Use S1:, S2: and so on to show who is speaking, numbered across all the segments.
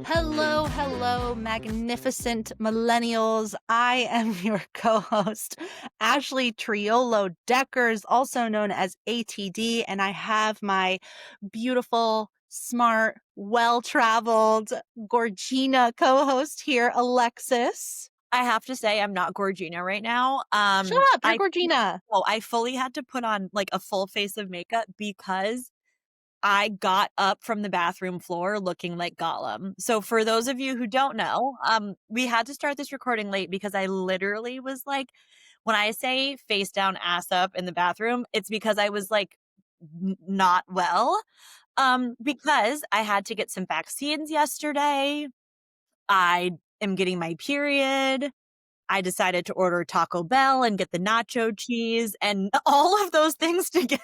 S1: Hello, hello, magnificent millennials. I am your co-host, Ashlie Triolo Deckers, also known as ATD, and I have my beautiful, smart, well-traveled Gorgina co-host here, Alexis.
S2: I have to say I'm not Gorgina right now.
S1: Shut up, you're Gorgina.
S2: I fully had to put on like a full face of makeup because I got up from the bathroom floor looking like Gollum. So for those of you who don't know, we had to start this recording late because I literally was like, when I say face down, ass up in the bathroom, it's because I was like not well. Because I had to get some vaccines yesterday. I am getting my period. I decided to order Taco Bell and get the nacho cheese and all of those things together.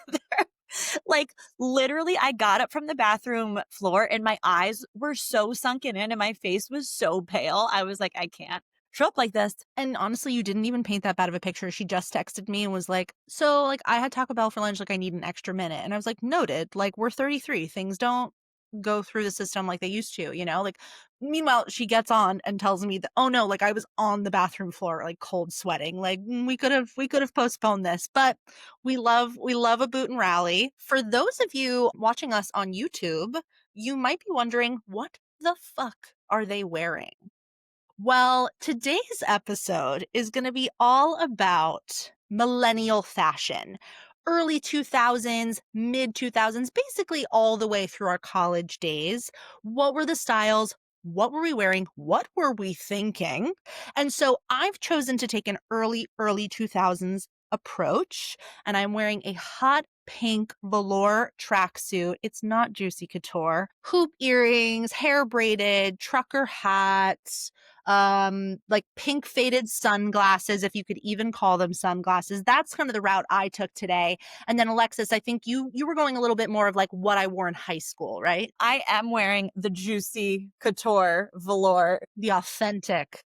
S2: Like literally I got up from the bathroom floor and my eyes were so sunken in and my face was so pale. I was like, I can't show up like this.
S1: And honestly, you didn't even paint that bad of a picture. She just texted me and was like, so, like, I had Taco Bell for lunch, like, I need an extra minute. And I was like, noted. Like, we're 33. Things don't go through the system like they used to, you know? Like, meanwhile, she gets on and tells me that, oh no, like, I was on the bathroom floor, like, cold sweating. Like, we could have postponed this. But we love a boot and rally. For those of you watching us on YouTube, you might be wondering, what the fuck are they wearing? Well, today's episode is going to be all about millennial fashion. Early 2000s, mid 2000s, basically all the way through our college days. What were the styles? What were we wearing? What were we thinking? And so I've chosen to take an early 2000s approach, and I'm wearing a hot pink velour tracksuit. It's not Juicy Couture. Hoop earrings, hair braided, trucker hats, like pink faded sunglasses, if you could even call them sunglasses. That's kind of the route I took today. And then Alexis, I think you were going a little bit more of like what I wore in high school, right?
S2: I am wearing the Juicy Couture velour
S1: The authentic.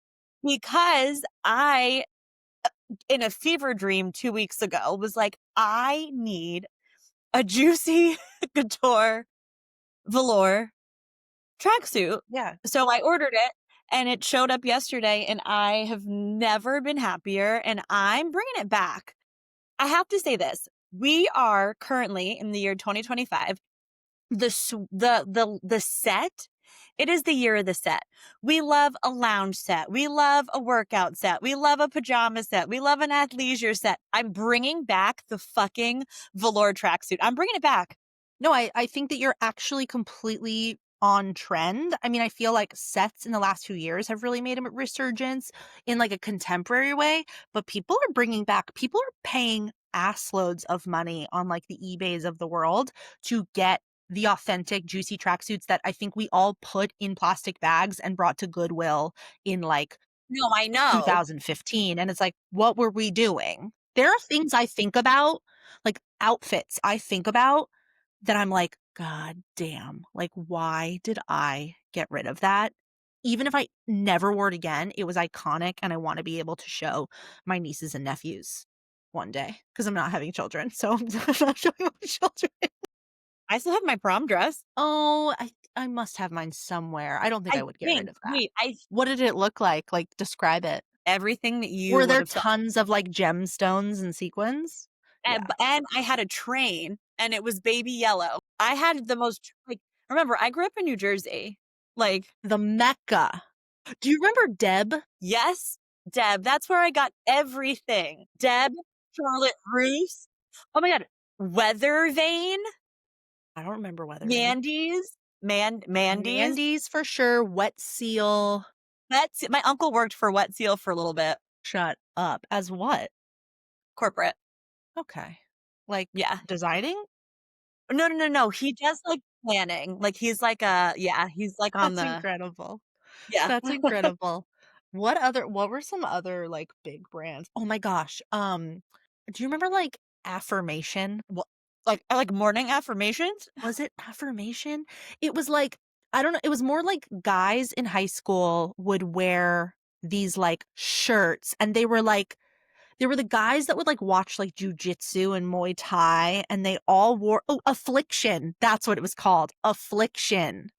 S2: because I, in a fever dream 2 weeks ago, was like, I need a Juicy Couture velour tracksuit.
S1: Yeah.
S2: So I ordered it and it showed up yesterday and I have never been happier and I'm bringing it back. I have to say this. We are currently in the year 2025. The set, it is the year of the set. We love a lounge set. We love a workout set. We love a pajama set. We love an athleisure set. I'm bringing back the fucking velour tracksuit. I'm bringing it back.
S1: No, I think that you're actually completely on trend. I mean, I feel like sets in the last few years have really made a resurgence in like a contemporary way, but people are paying ass loads of money on like the eBays of the world to get the authentic juicy tracksuits that I think we all put in plastic bags and brought to Goodwill in like
S2: No, I know.
S1: 2015. And it's like, what were we doing? There are things I think about, like outfits I think about that I'm like, God damn, like, why did I get rid of that? Even if I never wore it again, it was iconic and I want to be able to show my nieces and nephews one day because I'm not having children. So I'm not showing my children.
S2: I still have my prom dress.
S1: Oh, I must have mine somewhere. I don't think I would get rid of that.
S2: I
S1: What did it look like? Like, describe it.
S2: everything that you
S1: Were
S2: would
S1: there
S2: have thought.
S1: tons of like gemstones and sequins? Yeah.
S2: And I had a train and it was baby yellow. I had the most like remember, I grew up in New Jersey. Like,
S1: The Mecca. Do you remember Deb?
S2: yes, Deb, that's where I got everything. Deb, Charlotte Russe. Oh my God. Weather Vane,
S1: I don't remember whether
S2: Mandy's, Mandy's.
S1: Mandy's for sure. Wet Seal.
S2: My uncle worked for Wet Seal for a little bit.
S1: Shut up. As what?
S2: Corporate.
S1: Okay. Like
S2: Yeah.
S1: designing?
S2: No. He does like planning. Like he's like he's like on
S1: That's
S2: the
S1: incredible.
S2: yeah.
S1: That's incredible. What were some other like big brands? Oh my gosh. Do you remember like Affirmation?
S2: What, like morning affirmations?
S1: Was it Affirmation? It was like, I don't know, it was more like guys in high school would wear these like shirts and they were like There were the guys that would, like, watch, like, jujitsu and Muay Thai, and they all wore Affliction, that's what it was called, Affliction.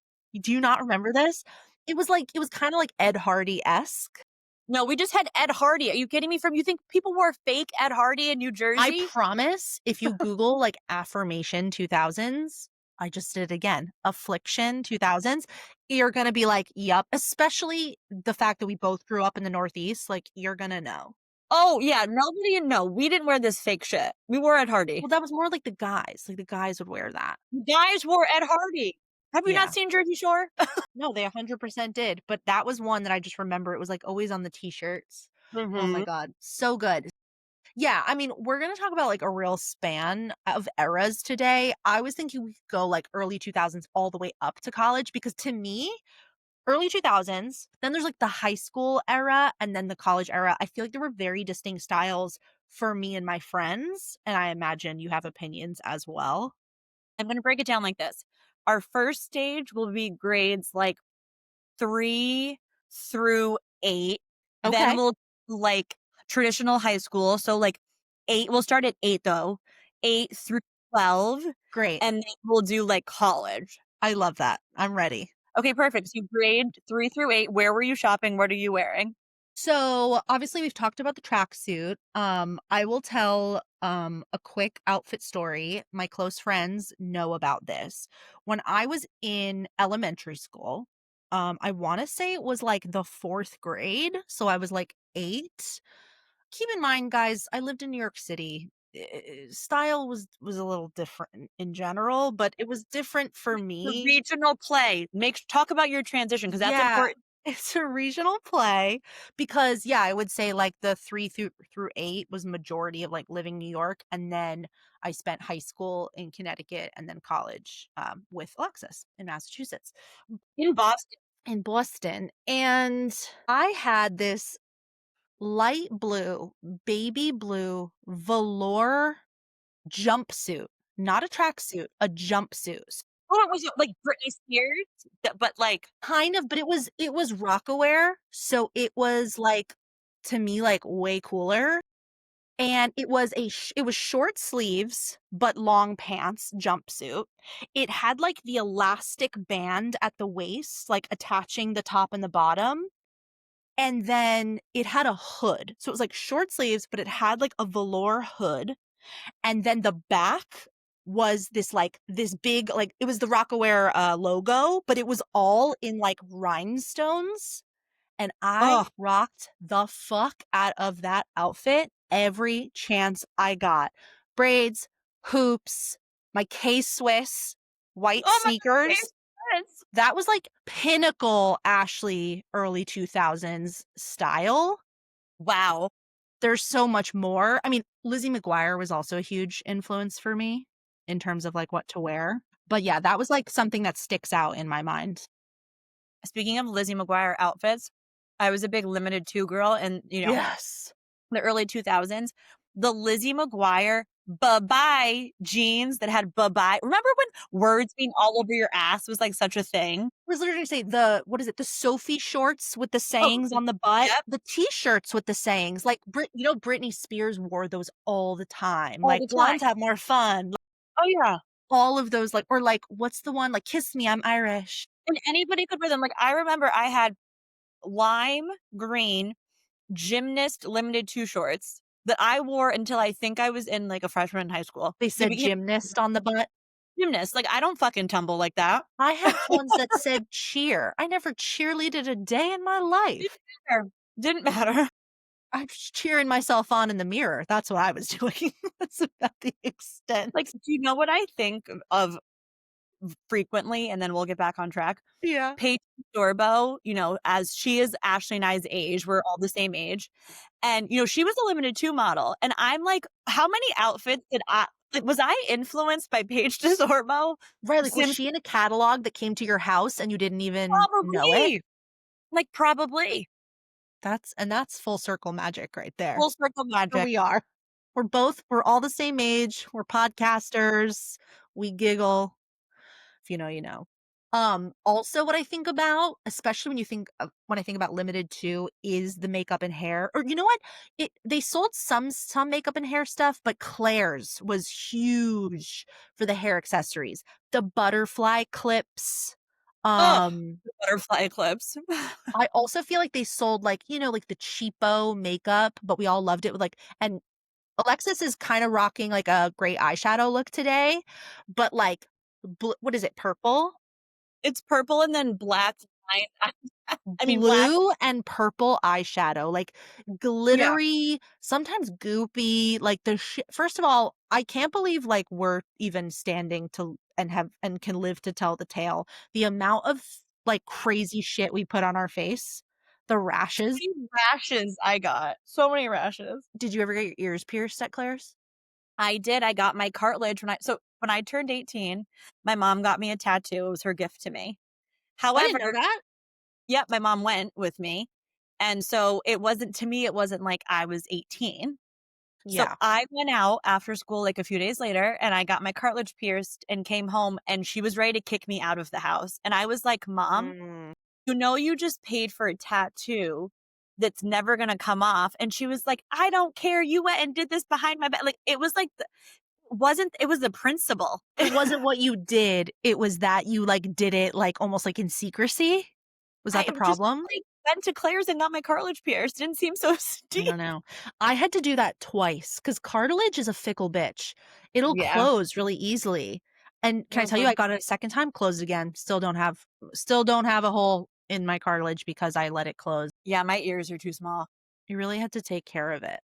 S1: Do you not remember this? It was kinda like Ed Hardy-esque.
S2: No, we just had Ed Hardy. Are you kidding me? From you think people wore fake Ed Hardy in New
S1: I
S2: Jersey?
S1: promise if you Google, like, affirmation 2000s, I just did it again, affliction 2000s, you're gonna be like, "Yup," especially the fact that we both grew up in the Northeast, like, you're gonna know.
S2: Oh, yeah, nobody no, we didn't wear this fake shit. We wore Ed Hardy.
S1: Well, that was more like the guys would wear that.
S2: Guys wore Ed Hardy. Have you not
S1: Yeah.
S2: seen Jersey Shore?
S1: No, they 100% did, but that was one that I just remember it was, like, always on the T-shirts. Oh my
S2: Mhm.
S1: god, so good. Yeah, I mean, we're gonna talk about, like, a real span of eras today. I was thinking we could go, like, early 2000s all the way up to college because to me, early 2000s, then there's, like, the high school era and then the college era. I feel like there were very distinct styles for me and my friends, and I imagine you have opinions as well.
S2: I'm gonna break it down like this. Our first stage will be grades, like, 3 through 8, then
S1: Okay,
S2: we'll like traditional high school, so, like, 8 we'll start at 8 though, 8 through 12,
S1: great.
S2: and then we'll do, like, college.
S1: I love that. I'm ready.
S2: Okay, perfect. So grade 3 through 8, where were you shopping? What are you wearing?
S1: So, obviously, we've talked about the tracksuit. I will tell a quick outfit story. My close friends know about this. When I was in elementary school, I want to say it was like the 4th grade, so I was like 8. Keep in mind, guys, I lived in New York City. Style was a little different in general, but it was different for
S2: The
S1: me.
S2: regional play. Make talk about your transition because that's
S1: Yeah,
S2: important.
S1: it's a regional play because, yeah, I would say, like, the 3 through 8 was majority of, like, living New York, and then I spent high school in Connecticut and then college, with Alexis in Massachusetts,
S2: In Boston.
S1: in Boston, and I had this light blue, baby blue velour jumpsuit, not a tracksuit, a jumpsuit.
S2: Oh, it was like Britney Spears, but, like,
S1: Kind of, but it was Rocawear, so it was, like, to me, like, way cooler, and it was short sleeves, but long pants jumpsuit. It had, like, the elastic band at the waist, like, attaching the top and the bottom, and then it had a hood. So it was, like, short sleeves, but it had, like, a velour hood, and then the back was this, like this big, like it was the Rocawear, logo, but it was all in, like, rhinestones, and I
S2: oh,
S1: rocked the fuck out of that outfit every chance I got. Braids, hoops, my K-Swiss, white
S2: oh my God,
S1: sneakers.
S2: yes.
S1: That was, like, pinnacle Ashley early 2000s style.
S2: Wow.
S1: There's so much more. I mean, Lizzie McGuire was also a huge influence for me in terms of, like, what to wear. But yeah, that was, like, something that sticks out in my mind.
S2: Speaking of Lizzie McGuire outfits, I was a big Limited Too girl and,
S1: Yes.
S2: the early 2000s. The Lizzie McGuire "Bye-bye" jeans that had "Bye-bye" remember when words being all over your ass was, like, such a thing?
S1: I was literally gonna say the what is it? The Sophie shorts with the
S2: Oh,
S1: sayings on the butt,
S2: yep,
S1: the T-shirts with the sayings, like, Britney Spears wore those all the time,
S2: all
S1: like,
S2: the time.
S1: "Blondes have more fun," like,
S2: Oh, yeah,
S1: all of those, like or, like, what's the one? Like, "Kiss me, I'm Irish."
S2: and anybody could wear them, like, I remember I had lime green gymnast Limited Too shorts that I wore until I think I was in, like, a freshman in high school.
S1: They
S2: They
S1: said
S2: became
S1: gymnast on the butt.
S2: gymnast, like, I don't fucking tumble like that.
S1: I had ones that said cheer. I never cheerleaded a day in my
S2: Didn't
S1: life.
S2: matter, didn't matter.
S1: I was cheering myself on in the mirror. That's what I was doing. That's about the extent.
S2: Like, do you know what I think of frequently, and then we'll get back on track?
S1: Yeah.
S2: Paige Sorbo, as she is Ashley and I's age, we're all the same age, and, she was a Limited Too model, and I'm like, how many outfits did I like, was I influenced by Paige DeSorbo
S1: Right, like, was
S2: since
S1: she in a catalog that came to your house and you didn't even know it?
S2: probably, like, probably.
S1: That's full circle magic right there.
S2: Full circle
S1: Here
S2: magic.
S1: we are. We're all the same age, we're podcasters, we giggle. If you know, you know. Also what I think about, especially when I think about limited too, is the makeup and hair. Or you know what? They sold some makeup and hair stuff, but Claire's was huge for the hair accessories. The butterfly clips.
S2: Oh,
S1: Um,
S2: the butterfly clips.
S1: I also feel like they sold like, like the cheapo makeup, but we all loved it with like and Alexis is kind of rocking like a gray eyeshadow look today, but like what is it? Purple?
S2: It's purple and then black line. I mean, black.
S1: Blue and purple eyeshadow, like,
S2: Yeah.
S1: glittery, sometimes goopy, like, first of all, I can't believe, like, we're even standing to and can live to tell the tale. The amount of, like, crazy shit we put on our face, the
S2: So
S1: rashes.
S2: many rashes I got. So many rashes.
S1: Did you ever get your ears pierced at Claire's?
S2: I did. I got my cartilage when I turned 18, my mom got me a tattoo. It was her gift to me.
S1: I didn't
S2: However,
S1: know that.
S2: yep, my mom went with me. And so it wasn't to me, it wasn't like I was 18. So
S1: Yeah.
S2: I went out after school like a few days later and I got my cartilage pierced and came home and she was ready to kick me out of the house. And I was like, "Mom,
S1: Mm.
S2: you just paid for a tattoo that's never going to come off." And she was like, "I don't care. You went and did this behind my back." Like it was like wasn't it was the principle.
S1: It wasn't what you did, it was that you, like, did it, like, almost, like, in secrecy? Was that
S2: I
S1: the
S2: just
S1: problem?
S2: like went to Claire's and got my cartilage pierced. Didn't seem so
S1: I
S2: steep.
S1: don't know. I had to do that twice because cartilage is a fickle bitch. It'll
S2: Yeah.
S1: close really easily. And can I tell you,
S2: Mhm.
S1: I got it a second time, closed again. Still don't have a hole in my cartilage because I let it close.
S2: Yeah, my ears are too small.
S1: You really had to take care of it.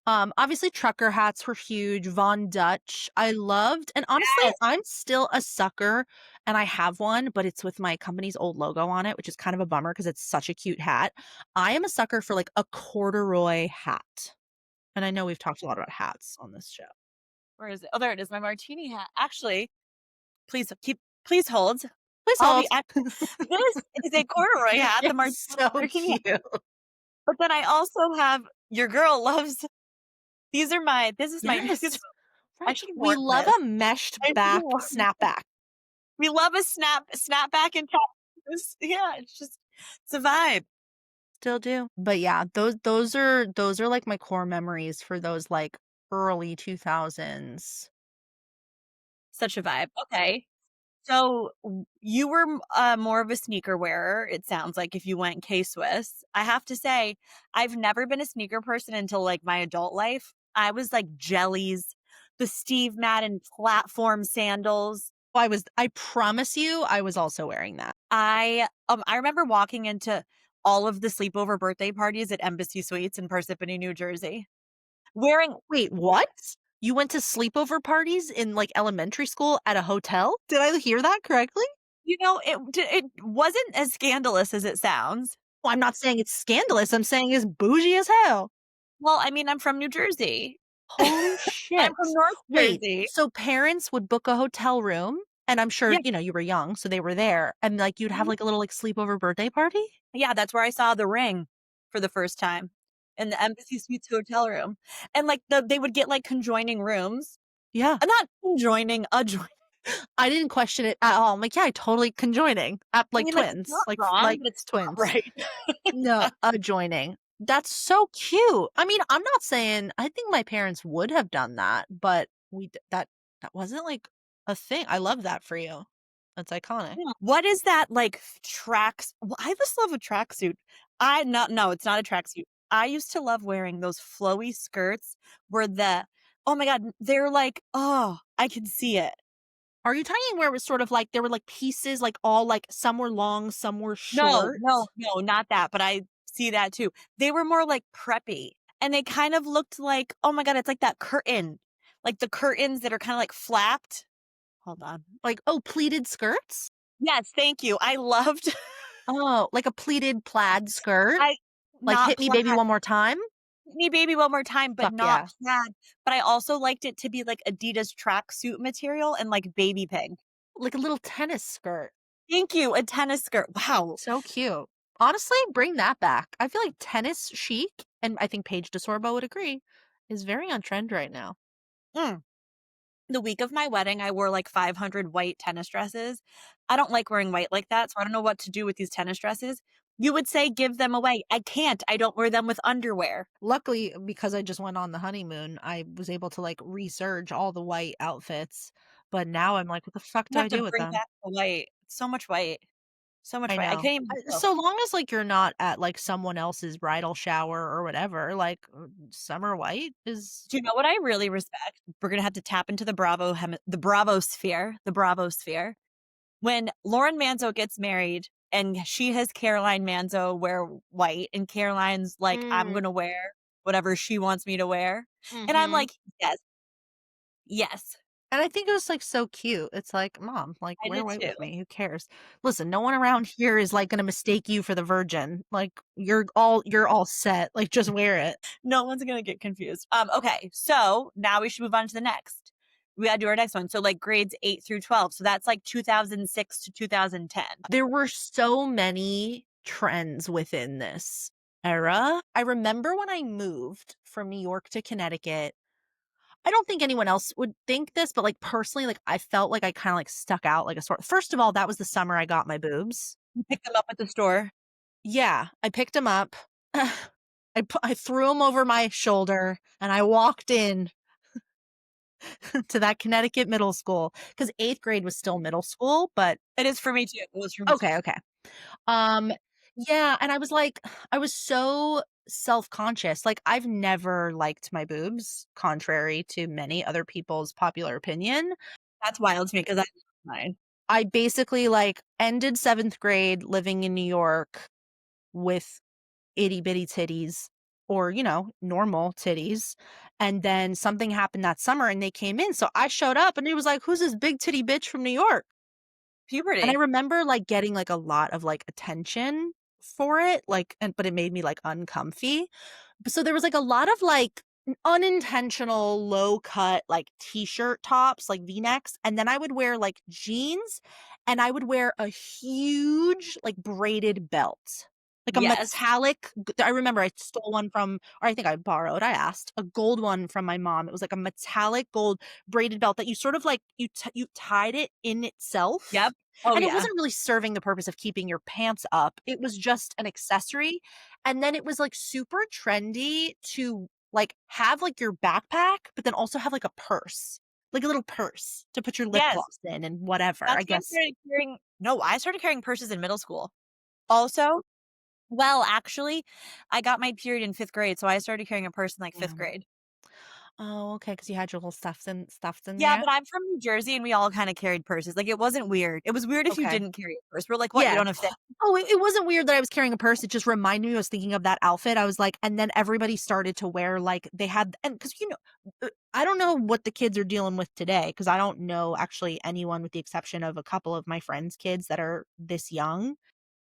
S1: Obviously trucker hats were huge, Von Dutch, I loved, and honestly,
S2: Yes.
S1: I'm still a sucker, and I have one, but it's with my company's old logo on it, which is kind of a bummer because it's such a cute hat. I am a sucker for, like, a corduroy hat, and I know we've talked a lot about hats on this show.
S2: Where is it? Oh, there it is, my martini hat. Actually, please hold.
S1: Please
S2: I'll be
S1: hold.
S2: I this is a corduroy hat, the
S1: It's so
S2: martini hat.
S1: cute.
S2: But then I also have your girl loves this is my
S1: Yes,
S2: I
S1: right.
S2: should have
S1: We
S2: worn
S1: love
S2: this.
S1: a meshed
S2: I should have
S1: back
S2: worn
S1: snapback.
S2: We love a snapback and top. Yeah, it's a vibe.
S1: Still do. But yeah, those are like my core memories for those like early 2000s.
S2: Such a vibe. Okay. So you were more of a sneaker wearer, it sounds like, if you went K Swiss. I have to say, I've never been a sneaker person until like my adult life. I was like jellies, the Steve Madden platform sandals.
S1: I promise you I was also wearing that.
S2: I remember walking into all of the sleepover birthday parties at Embassy Suites in Parsippany, New Jersey, wearing
S1: Wait, what? You went to sleepover parties in like elementary school at a hotel? Did I hear that correctly?
S2: it wasn't as scandalous as it sounds.
S1: Well, I'm not saying it's scandalous. I'm saying it's bougie as hell.
S2: Well, I mean, I'm from New Jersey.
S1: Holy
S2: I'm from
S1: shit.
S2: North
S1: Wait,
S2: Jersey.
S1: so parents would book a hotel room, and I'm sure,
S2: Yeah.
S1: you were young, so they were there, and, like, you'd have,
S2: Mhm.
S1: like, a little, like, sleepover birthday party?
S2: Yeah, that's where I saw The Ring for the first time, in the Embassy Suites hotel room, and, like, they would get, like, conjoining rooms.
S1: Yeah.
S2: Not conjoining, adjoining.
S1: I didn't question it at all. I'm like, "Yeah, totally conjoining."
S2: I
S1: Like
S2: mean, like, it's
S1: twins,
S2: not wrong,
S1: like
S2: but it's not
S1: twins.
S2: right.
S1: No, adjoining. That's so cute. I mean, I'm not saying I think my parents would have done that, but that wasn't, like, a thing. I love that for you. That's iconic.
S2: Yeah. What is that, like, tracks well, I just love a tracksuit. I not no, it's not a tracksuit. I used to love wearing those flowy skirts where oh my god, they're like, oh, I can see it.
S1: Are you talking where it was sort of like there were, like, pieces, like, all, like some were long, some were
S2: No,
S1: short?
S2: no, no, not that, but I see that too. They were more, like, preppy, and they kind of looked like oh my god, it's like that curtain, like the curtains that are kinda, like, flapped. Hold on.
S1: Like, oh, pleated skirts?
S2: Yes, thank you. I loved
S1: Oh, like a pleated plaid skirt?
S2: I
S1: Like,
S2: not
S1: "Hit me,
S2: plaid.
S1: baby, one more time"?
S2: Me Baby One More Time, but
S1: Fuck
S2: not
S1: yeah.
S2: plaid, but I also liked it to be, like, Adidas tracksuit material and, like, baby pink.
S1: Like a little tennis skirt.
S2: Thank you, a tennis skirt. Wow.
S1: So cute. Honestly, bring that back. I feel like tennis chic, and I think Paige DeSorbo would agree, is very on trend right now.
S2: Mm. The week of my wedding, I wore like 500 white tennis dresses. I don't like wearing white like that, so I don't know what to do with these tennis dresses. You would say give them away. I can't. I don't wear them with underwear.
S1: Luckily, because I just went on the honeymoon, I was able to, like, research all the white outfits, but now I'm like, "What the fuck
S2: You
S1: do
S2: have
S1: I
S2: to
S1: do with
S2: bring
S1: them?"
S2: back the white. So much white. So much
S1: I
S2: white. I
S1: know.
S2: can't even feel.
S1: So long as, like, you're not at, like, someone else's bridal shower or whatever, like, summer white is
S2: Do you know what I really respect? We're gonna have to tap into the Bravo sphere, the Bravo sphere. When Lauren Manzo gets married and she has Caroline Manzo wear white, and Caroline's like, "I'm
S1: Mm,
S2: gonna wear whatever she wants me to wear." And I'm
S1: mhm.
S2: like, "Yes, yes,
S1: And I think it was, like, so cute. It's like, "Mom, like,
S2: I
S1: wear
S2: did
S1: white
S2: too."
S1: with me, who cares?" Listen, no one around here is, like, gonna mistake you for the virgin. Like, you're all set, like, just wear it.
S2: No one's gonna get confused. Okay, so now we should move on to the next. We gotta do our next one. So, like, grades 8 through 12. So that's like 2006 to 2010.
S1: There were so many trends within this era. I remember when I moved from New York to Connecticut, I don't think anyone else would think this, but, like, personally, like, I felt like I kinda, like, stuck out like a sore first of all, that was the summer I got my boobs.
S2: You pick them up at the store.
S1: Yeah, I picked them up. I threw them over my shoulder, and I walked in to that Connecticut middle school because 8th grade was still middle school, but
S2: It is for me too. It was for me too.
S1: okay, okay. Um, yeah, and I was like I was so self-conscious, like, I've never liked my boobs, contrary to many other people's popular opinion.
S2: That's wild to me because I love mine.
S1: I basically, like, ended 7th grade living in New York with itty bitty titties or, normal titties, and then something happened that summer and they came in, so I showed up and he was like, "Who's this big titty bitch from New York?" And I
S2: Puberty.
S1: remember, like, getting, like, a lot of, like, attention for it, like, but it made me, like, uncomfy. So there was, like, a lot of, like, unintentional low cut, like, t-shirt tops, like V-necks, and then I would wear, like, jeans, and I would wear a huge, like, braided belt. Like a
S2: Yes.
S1: metallic I remember I stole one from or I think I borrowed, I asked, a gold one from my mom. It was like a metallic gold braided belt that you sort of like you tied it in itself,
S2: Yep. Oh,
S1: and it
S2: yeah.
S1: wasn't really serving the purpose of keeping your pants up. It was just an accessory, and then it was, like, super trendy to, like, have, like, your backpack, but then also have, like, a purse, like a little purse to put your lip
S2: Yes.
S1: gloss in and whatever, I
S2: That's when I
S1: guess.
S2: started carrying no, I started carrying purses in middle school. Also well, actually, I got my period in 5th grade, so I started carrying a purse in, like, 5th
S1: Yeah.
S2: grade.
S1: Oh, okay, because you had your little stuffs in
S2: Yeah,
S1: there?
S2: but I'm from New Jersey, and we all kinda carried purses, like, it wasn't weird. It was weird if you
S1: Okay.
S2: didn't carry a purse. We're like, "What, you
S1: Yeah.
S2: don't have things?"
S1: Oh, it wasn't weird that I was carrying a purse, it just reminded me I was thinking of that outfit, I was like and then everybody started to wear, like they had and because I don't know what the kids are dealing with today because I don't know actually anyone with the exception of a couple of my friends' kids that are this young.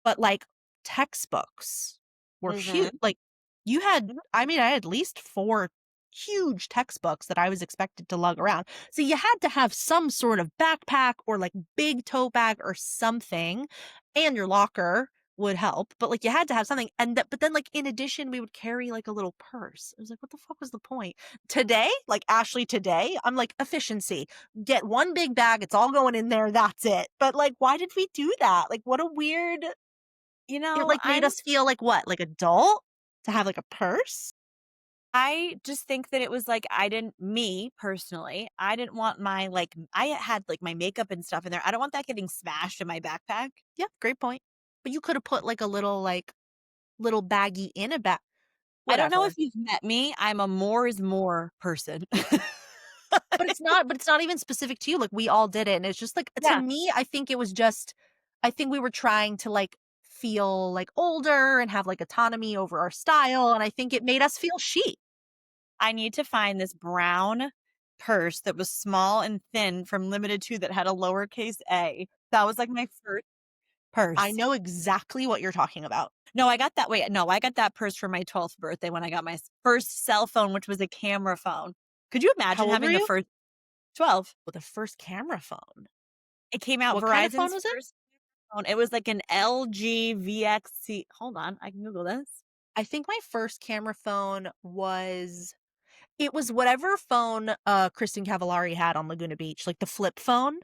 S1: But, like, textbooks were huge
S2: Mhm.
S1: like, you had
S2: Mhm.
S1: I mean, I had at least 4 huge textbooks that I was expected to lug around. So you had to have some sort of backpack or, like, big tote bag or something, and your locker would help, but, like, you had to have something, and but then, like, in addition, we would carry, like, a little purse. I was like, "What the fuck was the point?" Today, like, Ashley today, I'm like, "Efficiency. Get 1 big bag, it's all going in there, that's it." But, like, why did we do that? Like, what a weird
S2: You
S1: it,
S2: know,
S1: like, made us feel like what? Like, adult? To have, like, a purse?
S2: I just think that it was like I didn't me, personally, I didn't want my, like I had, like, my makeup and stuff in there. I don't want that getting smashed in my backpack.
S1: Yeah, great point. But you coulda put, like, a little, like, little baggie in a bag
S2: I don't know
S1: whatever.
S2: if you've met me, I'm a more is more person.
S1: But it's not even specific to you, like, we all did it, and it's just, like to
S2: Yeah,
S1: me, I think it was just I think we were trying to, like, feel, like, older and have, like, autonomy over our style, and I think it made us feel chic.
S2: I need to find this brown purse that was small and thin from Limited Too that had a lowercase a. That was, like, my first
S1: I
S2: purse.
S1: know exactly what you're talking about.
S2: No, I got that purse for my 12th birthday when I got my first cell phone, which was a camera phone. Could you
S1: How
S2: imagine
S1: old were
S2: having the
S1: you?
S2: first 12?
S1: With the first camera phone.
S2: It came out
S1: What kind of phone
S2: Verizon's
S1: was it?
S2: first phone. It was like an LG VXC. Hold on, I can Google this.
S1: I think my first camera phone was It was whatever phone, Kristen Cavallari had on Laguna Beach, like the flip phone.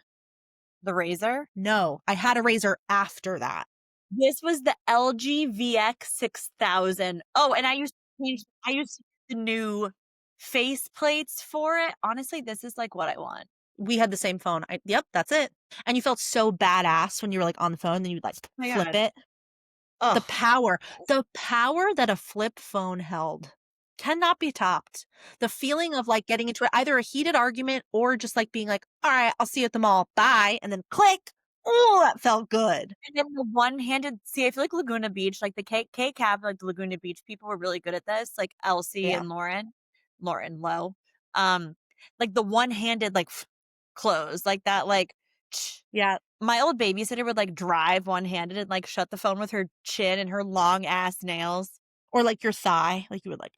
S2: The Razor?
S1: No, I had a Razor after that.
S2: This was the LG VX 6000. Oh, and I used to use the new face plates for it. Honestly, this is, like, what I want.
S1: We had the same phone. Yep, that's it. And you felt so badass when you were, like, on the phone, then you'd, like,
S2: Oh my
S1: flip
S2: god.
S1: it. The
S2: Ugh.
S1: power the power that a flip phone held cannot be topped. The feeling of, like, getting into either a heated argument or just, like, being like, "Alright, I'll see you at the mall. Bye," and then click. Oh, that felt good.
S2: And then the one-handed see, I feel like Laguna Beach, like, the K Cab, like, the Laguna Beach people were really good at this, like, Elsie
S1: Yeah.
S2: and Lauren Lowe, um, like, the one-handed, like, close, like, that, like,
S1: Yeah,
S2: my old babysitter would, like, drive one-handed and, like, shut the phone with her chin and her long ass nails.
S1: or, like, your thigh, like, you would, like,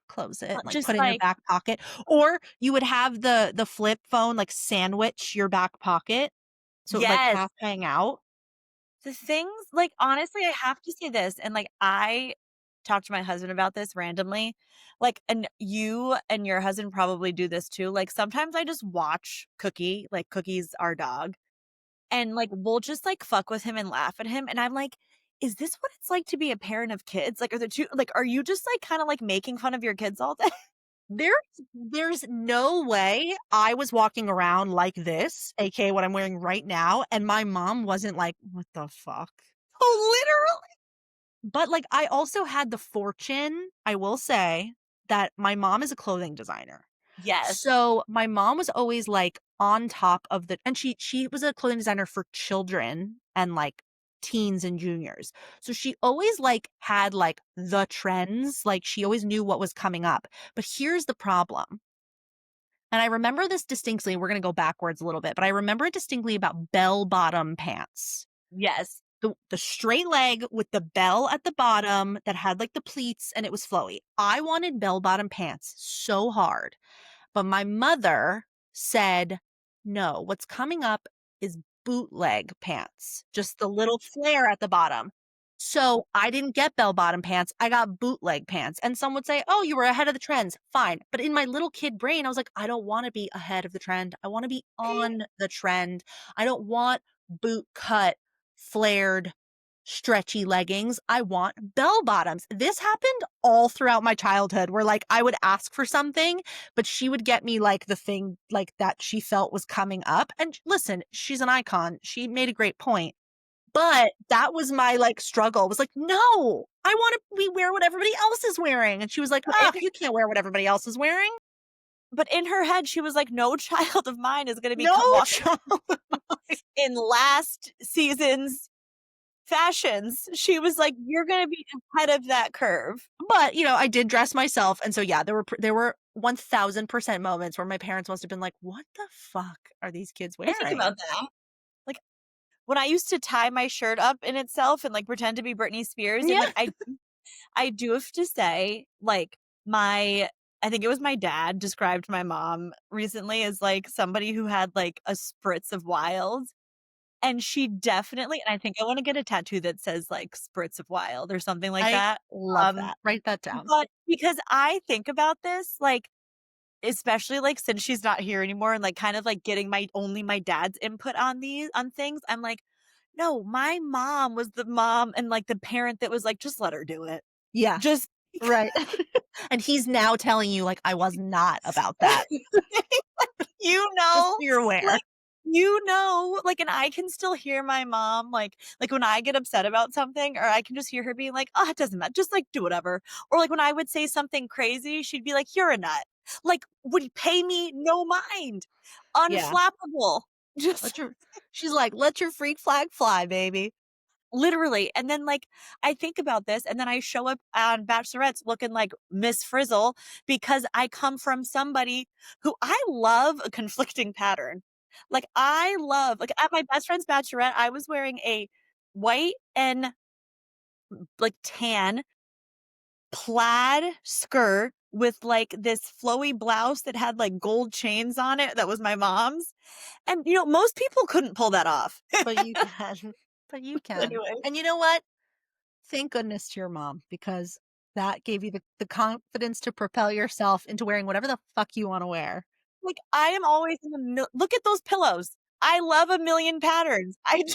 S1: close it and, like,
S2: Just
S1: put it in your
S2: like
S1: back pocket, or you would have the flip phone, like, sandwich your back pocket, so it would, like,
S2: yes.
S1: half hang out.
S2: The things like, honestly, I have to say this, and, like, I talked to my husband about this randomly, like, and you and your husband probably do this too, like, sometimes I just watch Cookie, like, Cookie's our dog, and, like, we'll just, like, fuck with him and laugh at him, and I'm like, "Is this what it's like to be a parent of kids?" Like, are the 2 like, are you just, like, kinda, like, making fun of your kids all day?
S1: There's there's no way I was walking around like this, AKA what I'm wearing right now, and my mom wasn't like, "What the fuck?"
S2: Oh, literally.
S1: But, like, I also had the fortune, I will say, that my mom is a clothing designer.
S2: Yes.
S1: So, my mom was always, like, on top of the and she was a clothing designer for children and, like, teens and juniors. So, she always, like, had, like, the trends, like, she always knew what was coming up. But here's the problem, and I remember this distinctly, we're gonna go backwards a little bit, but I remember it distinctly about bell-bottom pants.
S2: Yes.
S1: The straight leg with the bell at the bottom that had, like, the pleats and it was flowy. I wanted bell-bottom pants so hard, but my mother said, "No, what's coming up is bootleg pants, just the little flare at the bottom." So, I didn't get bell-bottom pants, I got bootleg pants, and some would say, "Oh, you were ahead of the trends." Fine, but in my little kid brain, I was like, "I don't wanna be ahead of the trend, I wanna be on the trend. I don't want boot cut, flared, stretchy leggings, I want bell bottoms." This happened all throughout my childhood where, like, I would ask for something, but she would get me, like, the thing, like, that she felt was coming up, and listen, she's an icon, she made a great point, but that was my, like, struggle, was like, "No, I wanna we wear what everybody else is wearing," and she was like,
S2: But
S1: "Ugh, you can't wear what everybody else is wearing."
S2: in her head, she was like, "No child of mine is gonna be
S1: No,
S2: walking
S1: child.
S2: in last season's fashions." She was like, "You're gonna be ahead of that curve."
S1: But, I did dress myself, and so, yeah, there were 1000% moments where my parents must have been like, "What the fuck are these kids
S2: I think about
S1: wearing?"
S2: that. Like, when I used to tie my shirt up in itself and, like, pretend to be Britney Spears, and,
S1: Yeah.
S2: like, I do have to say, like, my I think it was my dad described my mom recently as, like, somebody who had, like, a spritz of wild, and she definitely and I think I wanna get a tattoo that says, like, "Spritz of wild" or something like
S1: I
S2: that,
S1: love
S2: um,
S1: that. Write that down.
S2: but because I think about this, like, especially, like, since she's not here anymore and, like, kind of, like, getting my dad's input on things, I'm like, "No, my mom was the mom and, like, the parent that was like, 'Just let her do it.'
S1: Yeah,
S2: Just"
S1: right. And he's now telling you, like, "I was not about that."
S2: You
S1: Just so
S2: know,
S1: you're aware.
S2: like, like, and I can still hear my mom, like, when I get upset about something, or I can just hear her being like, "Oh, it doesn't matter, just, like, do whatever." Or, like, when I would say something crazy, she'd be like, "You're a nut." Like, would pay me no mind.
S1: Yeah.
S2: Unflappable. Just
S1: Let your she's like, "Let your freak flag fly, baby."
S2: literally, and then, like, I think about this, and then I show up on bachelorettes looking like Miss Frizzle because I come from somebody who I love a conflicting pattern. Like, I love like, at my best friend's bachelorette, I was wearing a white and, like, tan plaid skirt with, like, this flowy blouse that had, like, gold chains on it that was my mom's, and, most people couldn't pull that off.
S1: But you can. But you can.
S2: Anyway.
S1: And you know what? Thank goodness to your mom because That gave you the confidence to propel yourself into wearing whatever the fuck you wanna wear.
S2: Like, I am always in the look at those pillows. I love a million patterns. I do.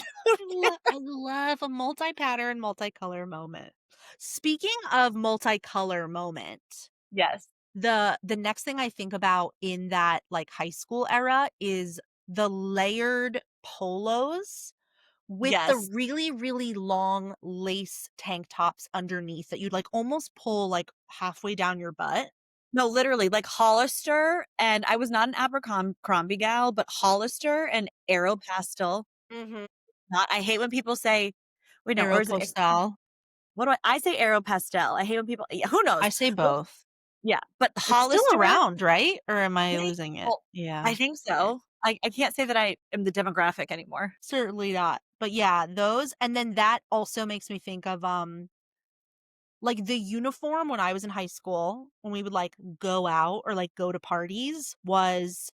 S1: I love a multi-pattern, multicolor moment. Speaking of multicolor moment,
S2: Yes.
S1: the next thing I think about in that, like, high school era is the layered polos with the
S2: Yes.
S1: really, really long lace tank tops underneath that you'd, like, almost pull, like, halfway down your butt.
S2: No, literally, like Hollister, and I was not an Abercrombie gal, but Hollister and Aeropostale.
S1: Mhm.
S2: Not I hate when people say wait, no, or is it
S1: Aeropostale.
S2: what do I say Aeropostale. I hate when people yeah, who knows?
S1: I say
S2: Well,
S1: both.
S2: yeah, but
S1: It's still
S2: Hollister,
S1: around, right? Or am I
S2: right?
S1: losing it?
S2: Well, I
S1: Yeah.
S2: think
S1: Yeah.
S2: so. I can't say that I am the demographic anymore.
S1: Certainly not. But yeah, those and then that also makes me think of, like, the uniform when I was in high school, when we would, like, go out or, like, go to parties was,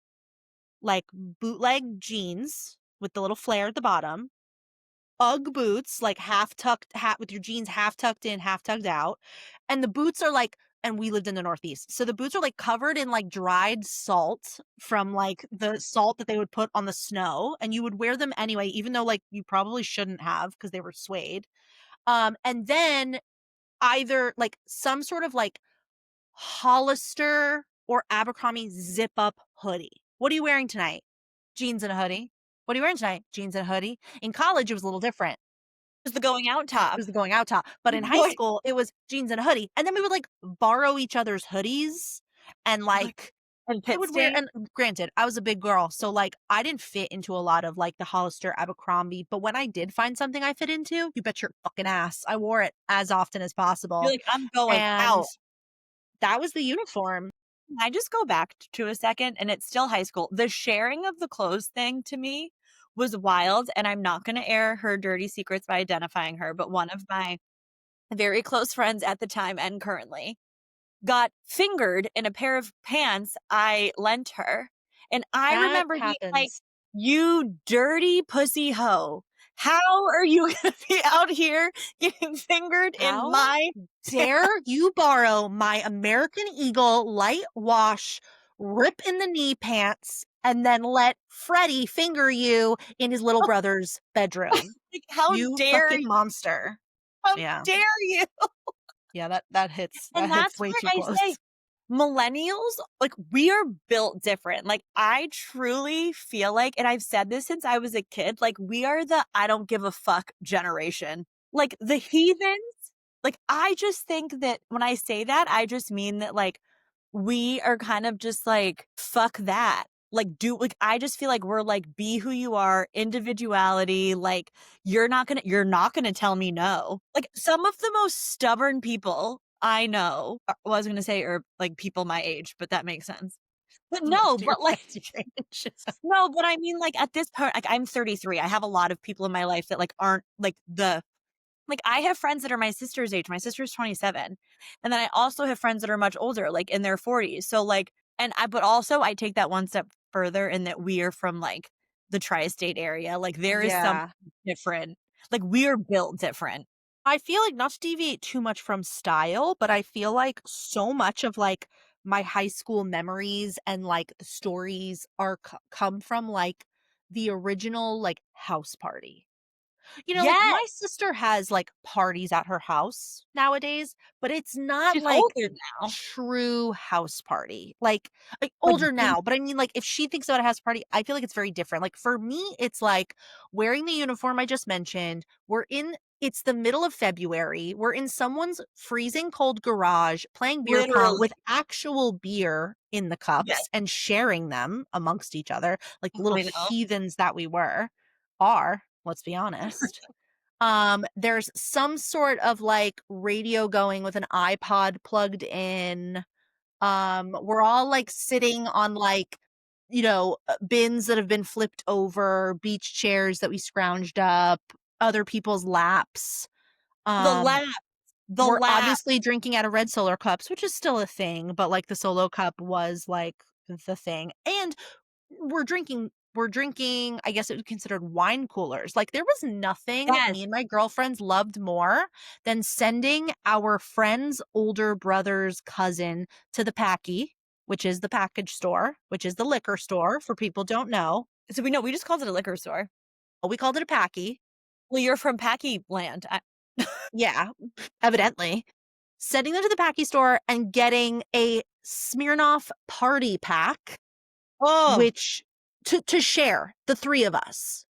S1: like, bootleg jeans with the little flare at the bottom, Ugg boots, like, half tucked hat with your jeans half tucked in, half tucked out, and the boots are, like and we lived in the Northeast, so the boots are, like, covered in, like, dried salt from, like, the salt that they would put on the snow, and you would wear them anyway, even though, like, you probably shouldn't have because they were suede, and then either, like, some sort of, like, Hollister or Abercrombie zip-up hoodie. "What are you wearing tonight?" "Jeans and a hoodie." "What are you wearing tonight?" "Jeans and a hoodie." In college, it was a little different.
S2: Just the going out
S1: It
S2: top.
S1: was the going out top, but in high
S2: Going
S1: school, it was jeans and a hoodie, and then we would, like, borrow each other's hoodies, and,
S2: oh my
S1: like,
S2: and
S1: I
S2: pit
S1: would wear
S2: stain.
S1: and granted, I was a big girl, so, like, I didn't fit into a lot of, like, the Hollister, Abercrombie, but when I did find something I fit into, you bet your fucking ass, I wore it as often as
S2: You're
S1: possible,
S2: like, "I'm going
S1: and
S2: out."
S1: that was the uniform.
S2: Can I just go back to a second, and it's still high school. The sharing of the clothes thing to me was wild, and I'm not gonna air her dirty secrets by identifying her, but one of my very close friends at the time and currently got fingered in a pair of pants I lent her, and I
S1: That
S2: remember being like,
S1: happens.
S2: "You dirty pussy hoe. How are you gonna be out here getting fingered in
S1: How
S2: my
S1: dare you borrow my American Eagle light wash, rip in the knee pants, and then let Freddie finger you in his little brother's bedroom?
S2: like, how
S1: You
S2: dare
S1: fucking monster."
S2: how
S1: Yeah.
S2: dare you?"
S1: Yeah, that
S2: And
S1: hits
S2: that's
S1: way
S2: where
S1: too
S2: I say
S1: close.
S2: millennials, like, we are built different. Like, I truly feel like, and I've said this since I was a kid, like, we are the I don't give a fuck generation. Like, the heathens, like, I just think that when I say that, I just mean that, like, we are kind of just like, fuck that. Like, I just feel like we're like, be who you are, individuality, like, you're not gonna tell me no. Like, some of the most stubborn people I know well, I was gonna say, or, like, people my age, but that makes sense. But no,
S1: Most of your
S2: but, like
S1: friends your age.
S2: no, but I mean, like, at this point, like, I'm 33, I have a lot of people in my life that, like, aren't, like, I have friends that are my sister's age, my sister's 27, and then I also have friends that are much older, like, in their 40s, so, like but also I take that one step further in that we are from, like, the tri-state area, like, there is something
S1: Yeah.
S2: different. Like, we are built different.
S1: I feel like not to deviate too much from style, but I feel like so much of, like, my high school memories and, like, stories are come from, like, the original, like, house party. You know, like, my
S2: Yes!
S1: sister has, like, parties at her house nowadays, but it's not,
S2: She's
S1: like,
S2: older now.
S1: true house party. Like,
S2: Like,
S1: older
S2: deep
S1: now, but I mean, like, if she thinks about a house party, I feel like it's very different. Like, for me, it's, like, wearing the uniform I just mentioned, it's the middle of February, we're in someone's freezing cold garage playing beer pong
S2: literally.
S1: with actual beer in the
S2: Yes,
S1: cups and sharing them amongst each other, like the little
S2: I know.
S1: heathens that we let's be honest. There's some sort of, like, radio going with an iPod plugged in. We're all, like, sitting on, like, bins that have been flipped over, beach chairs that we scrounged up, other people's laps.
S2: The
S1: Um,
S2: laugh, the
S1: we're
S2: laugh.
S1: obviously drinking out of red Solo cups, which is still a thing, but, like, the Solo cup was, like, the thing, and we're drinking were drinking, I guess it was considered wine coolers. Like, there was nothing
S2: Yes.
S1: me and my girlfriends loved more than sending our friend's older brother's cousin to the Packy, which is the package store, which is the liquor store for people don't know.
S2: So we know, we just called it a liquor store.
S1: We called it a Packy.
S2: Well, you're from Packy land. I
S1: Yeah, evidently. Sending them to the Packy store and getting a Smirnoff party pack,
S2: Oh,
S1: which to share, the 3 of us.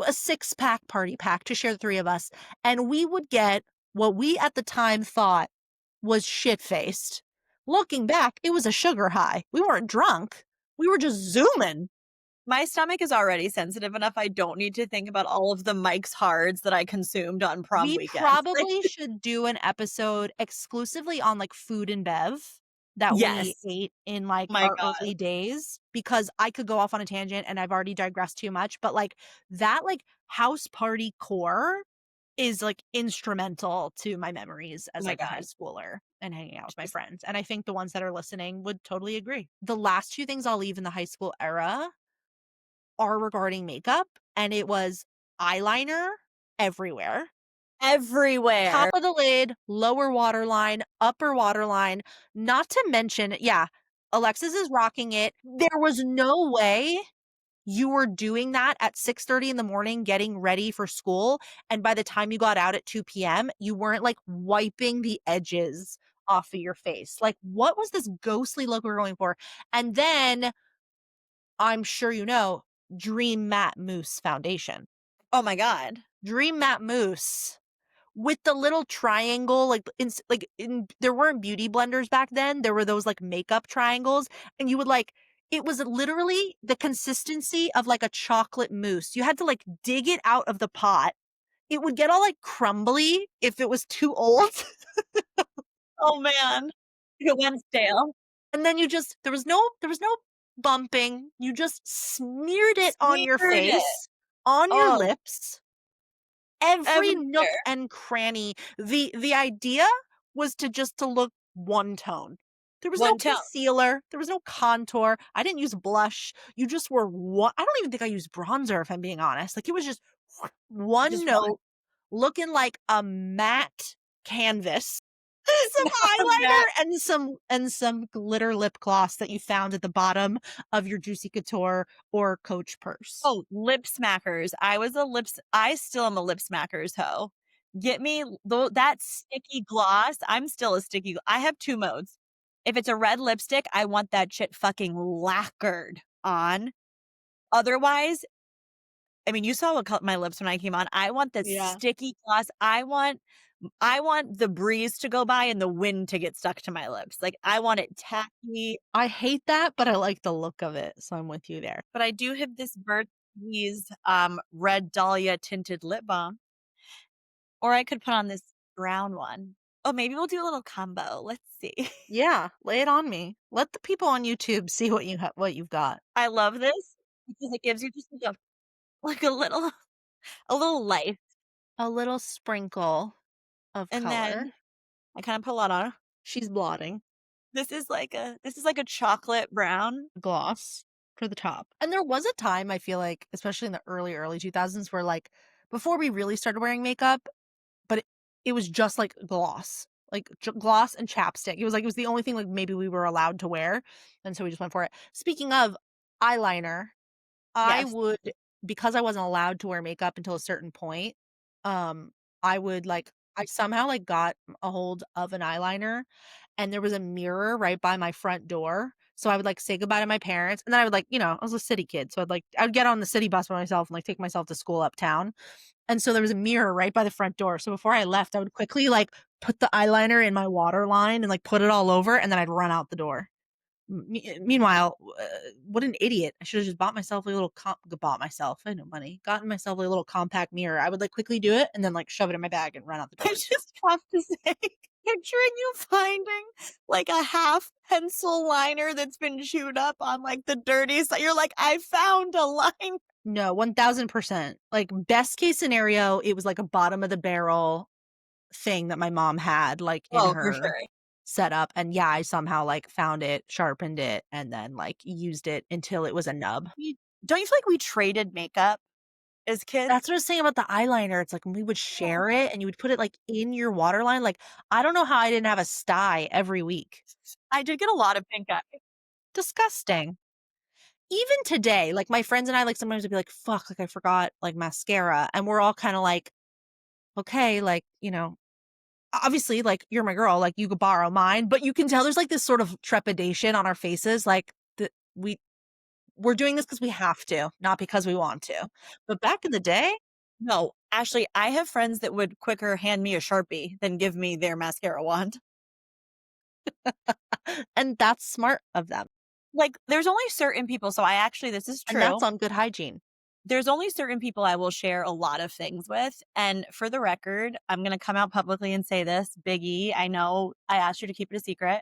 S1: A 6-pack party pack to share the 3 of us, and we would get what we at the time thought was shit-faced. Looking back, it was a sugar high. We weren't drunk. We were just zooming.
S2: my stomach is already sensitive enough, I don't need to think about all of the Mike's Hards that I consumed on prom
S1: We
S2: weekend. Like,
S1: probably should do an episode exclusively on, like, food and bev that we
S2: yes.
S1: ate in, like,
S2: My
S1: our
S2: god.
S1: early days, because I could go off on a tangent and I've already digressed too much, but, like, that, like, house party core is, like, instrumental to my memories
S2: Oh
S1: as,
S2: my
S1: like, a high
S2: god.
S1: schooler and hanging out with my
S2: Just
S1: friends, and I think the ones that are listening would totally agree. The last 2 things I'll leave in the high school era are regarding makeup, and it was eyeliner everywhere. Top
S2: everywhere.
S1: of the lid, lower waterline, upper waterline, not to mention yeah, Alexis is rocking it. There was no way you were doing that at 6:30 in the morning getting ready for school, and by the time you got out at 2 p.m., you weren't, like, wiping the edges off of your face. Like, what was this ghostly look we were going for? And then, I'm sure you know, Dream Matte Mousse foundation.
S2: Oh my god.
S1: Dream Matte Mousse with the little triangle, like, in there weren't beauty blenders back then, there were those, like, makeup triangles, and you would, like it was literally the consistency of, like, a chocolate mousse. You had to, like, dig it out of the pot. It would get all, like, crumbly if it was too old,
S2: Oh man. It went stale.
S1: and then you just there was no bumping, you just smeared it on your
S2: Smeared it.
S1: face, on your
S2: Oh,
S1: lips. Every nook
S2: everywhere.
S1: and cranny. The idea was to look one tone. There was no
S2: One tone.
S1: concealer, there was no contour, I didn't use blush, you just were one I don't even think I used bronzer, if I'm being honest, like, it was just one
S2: Just one.
S1: note, looking like a matte canvas, some eyeliner
S2: That
S1: and some glitter lip gloss that you found at the bottom of your Juicy Couture or Coach purse.
S2: oh, lip smackers. I still am a lip smackers hoe. Get me tho that sticky gloss, I'm still a sticky I have 2 modes. If it's a red lipstick, I want that shit fucking lacquered on. Otherwise, I mean, you saw what co my lips when I came on. I want the
S1: Yeah.
S2: sticky gloss. I want the breeze to go by and the wind to get stuck to my lips. Like, I want it tacky,
S1: I hate that, but I like the look of it, so I'm with you there.
S2: but I do have this Burt's Bees, Red Dahlia tinted lip balm, or I could put on this brown one. Oh, maybe we'll do a little combo. Let's see.
S1: Yeah, lay it on me. Let the people on YouTube see what you've got.
S2: I love this because it gives you just like a little life,
S1: A little sprinkle of
S2: and then
S1: color.
S2: I kinda put a lot on.
S1: She's blotting.
S2: This is like a chocolate brown.
S1: Gloss for the top. And there was a time I feel like, especially in the early 2000s, where like before we really started wearing makeup, but it was just like gloss. Like gloss and chapstick. It was the only thing like maybe we were allowed to wear, and so we just went for it. Speaking of eyeliner, I
S2: Yes.
S1: would because I wasn't allowed to wear makeup until a certain point, um, I would, like I somehow, like, got a hold of an eyeliner, and there was a mirror right by my front door, so I would, like, say goodbye to my parents, and then I would, like I was a city kid, so I would get on the city bus by myself and, like, take myself to school uptown, and so there was a mirror right by the front door, so before I left, I would quickly, like, put the eyeliner in my waterline and, like, put it all over, and then I'd run out the door. Meanwhile, what an idiot. I should've just bought myself a little bought myself, I had no money, gotten myself a little compact mirror. I would, like, quickly do it and then, like, shove it in my bag and run out the
S2: I
S1: door.
S2: just have to say, picturing you finding, like, a half pencil liner that's been chewed up on, like, the dirty side. You're like, "I found a line."
S1: No, 1000%. Like, best case scenario, it was, like, a bottom of the barrel thing that my mom had, like, in
S2: Oh, for
S1: her
S2: sure.
S1: setup, and yeah, I somehow, like, found it, sharpened it, and then, like, used it until it was a nub.
S2: Don't you feel like we traded makeup as
S1: That's
S2: kids?
S1: what I was saying about the eyeliner. It's like when we would share it and you would put it, like, in your waterline, like, I don't know how I didn't have a sty every week.
S2: I did get a lot of pink eye.
S1: Disgusting. Even today, like, my friends and I, like, sometimes would be like, "Fuck, like, I forgot, like, mascara," and we're all kinda like, "Okay," like, obviously, like, you're my girl, like, you could borrow mine, but you can tell there's, like, this sort of trepidation on our faces, like, we're doing this because we have to, not because we want to. But back in the day,
S2: No, Ashley, I have friends that would quicker hand me a Sharpie than give me their mascara wand.
S1: and that's smart of them,
S2: Like, there's only certain people, so I actually this is
S1: and that's
S2: true.
S1: on good hygiene.
S2: There's only certain people I will share a lot of things with, and for the record, I'm gonna come out publicly and say this, Big E, I know I asked you to keep it a secret.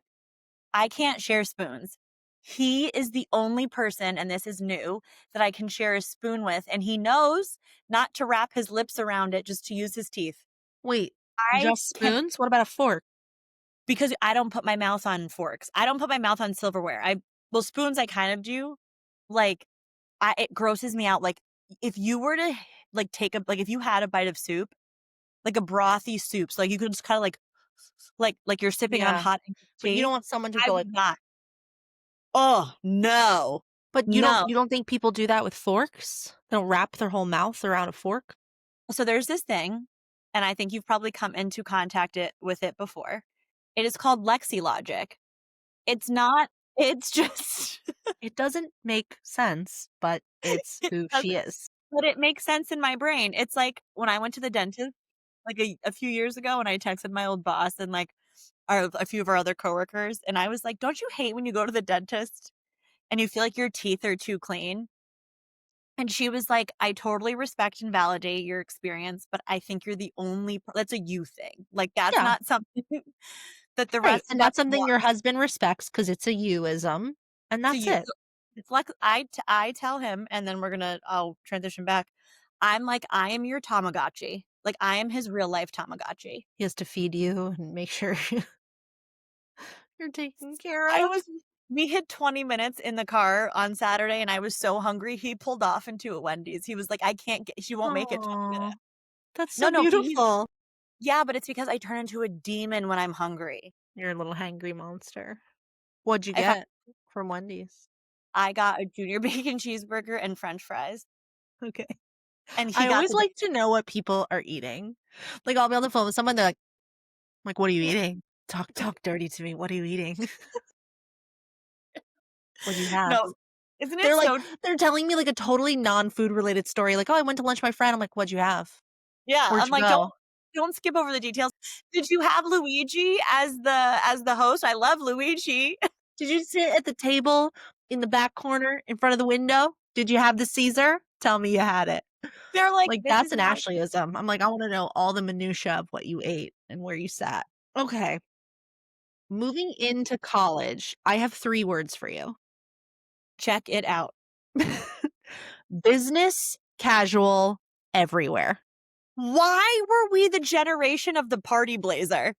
S2: I can't share spoons. He is the only person, and this is new, that I can share a spoon with, and he knows not to wrap his lips around it, just to use his teeth.
S1: Wait,
S2: I
S1: just
S2: can
S1: spoons? What about a fork?
S2: because I don't put my mouth on forks. I don't put my mouth on silverware. I well, spoons I kind of do. Like, it grosses me out. Like, if you were to like take a like if you had a bite of soup, like a brothy soup, so like you could just kind of like you're sipping on
S1: Yeah,
S2: hot
S1: but you
S2: tea.
S1: don't want someone to
S2: I
S1: go like,
S2: would not. Oh no,
S1: but you don't
S2: no.
S1: you don't think people do that with forks? They'll wrap their whole mouth around a fork?
S2: So there's this thing, and I think you've probably come into contact with it before. It is called Lexi Logic. It's not. It's just.
S1: It doesn't make sense, but it's
S2: It
S1: who
S2: doesn't,
S1: she is.
S2: but it makes sense in my brain. It's like when I went to the dentist like a few years ago, and I texted my old boss and like a few of our other coworkers, and I was like, "Don't you hate when you go to the dentist and you feel like your teeth are too clean?" And she was like, "I totally respect and validate your experience, but I think you're the only that's a you thing. Like, that's
S1: Yeah,
S2: not something that the
S1: right,
S2: rest
S1: and
S2: of us
S1: that's something
S2: want
S1: your husband respects because it's a you-ism, and
S2: to
S1: that's
S2: you."
S1: it.
S2: So, it's like I tell him, and then I'll transition back. I'm like, "I am your Tamagotchi." Like, I am his real life Tamagotchi.
S1: He has to feed you and make sure you're taken
S2: I
S1: care of.
S2: was we hit 20 minutes in the car on Saturday, and I was so hungry, he pulled off into a Wendy's. He was like, "I can't get she won't make it 20 minutes."
S1: Oh, that's
S2: No,
S1: so
S2: no, he's
S1: beautiful.
S2: yeah, but it's because I turn into a demon when I'm hungry.
S1: You're a little hangry monster. What'd you
S2: If I
S1: get from Wendy's?
S2: I got a junior bacon cheeseburger and french fries,
S1: Okay.
S2: and he
S1: I
S2: got
S1: always
S2: the
S1: like to know what people are eating. Like, I'll be on the phone with someone, they're like, "What are you eating? Talk dirty to me. What are you eating? What'd you have?"
S2: no, isn't it
S1: They're like
S2: so
S1: they're telling me, like, a totally non-food related story, like, "Oh, I went to lunch with my friend." I'm like, "What'd you have?
S2: yeah,
S1: Where'd
S2: I'm
S1: you
S2: like,
S1: go?
S2: don't skip over the details. Did you have Luigi as the host? I love Luigi.
S1: Did you sit at the table in the back corner in front of the window? Did you have the Caesar? Tell me you had it."
S2: They're like,
S1: Like,
S2: "This
S1: that's
S2: is
S1: an
S2: not."
S1: Ashleyism. I'm like, "I wanna know all the minutia of what you ate and where you sat." Okay, moving into college, I have 3 words for you.
S2: Check it out.
S1: Business casual everywhere.
S2: Why were we the generation of the party blazer?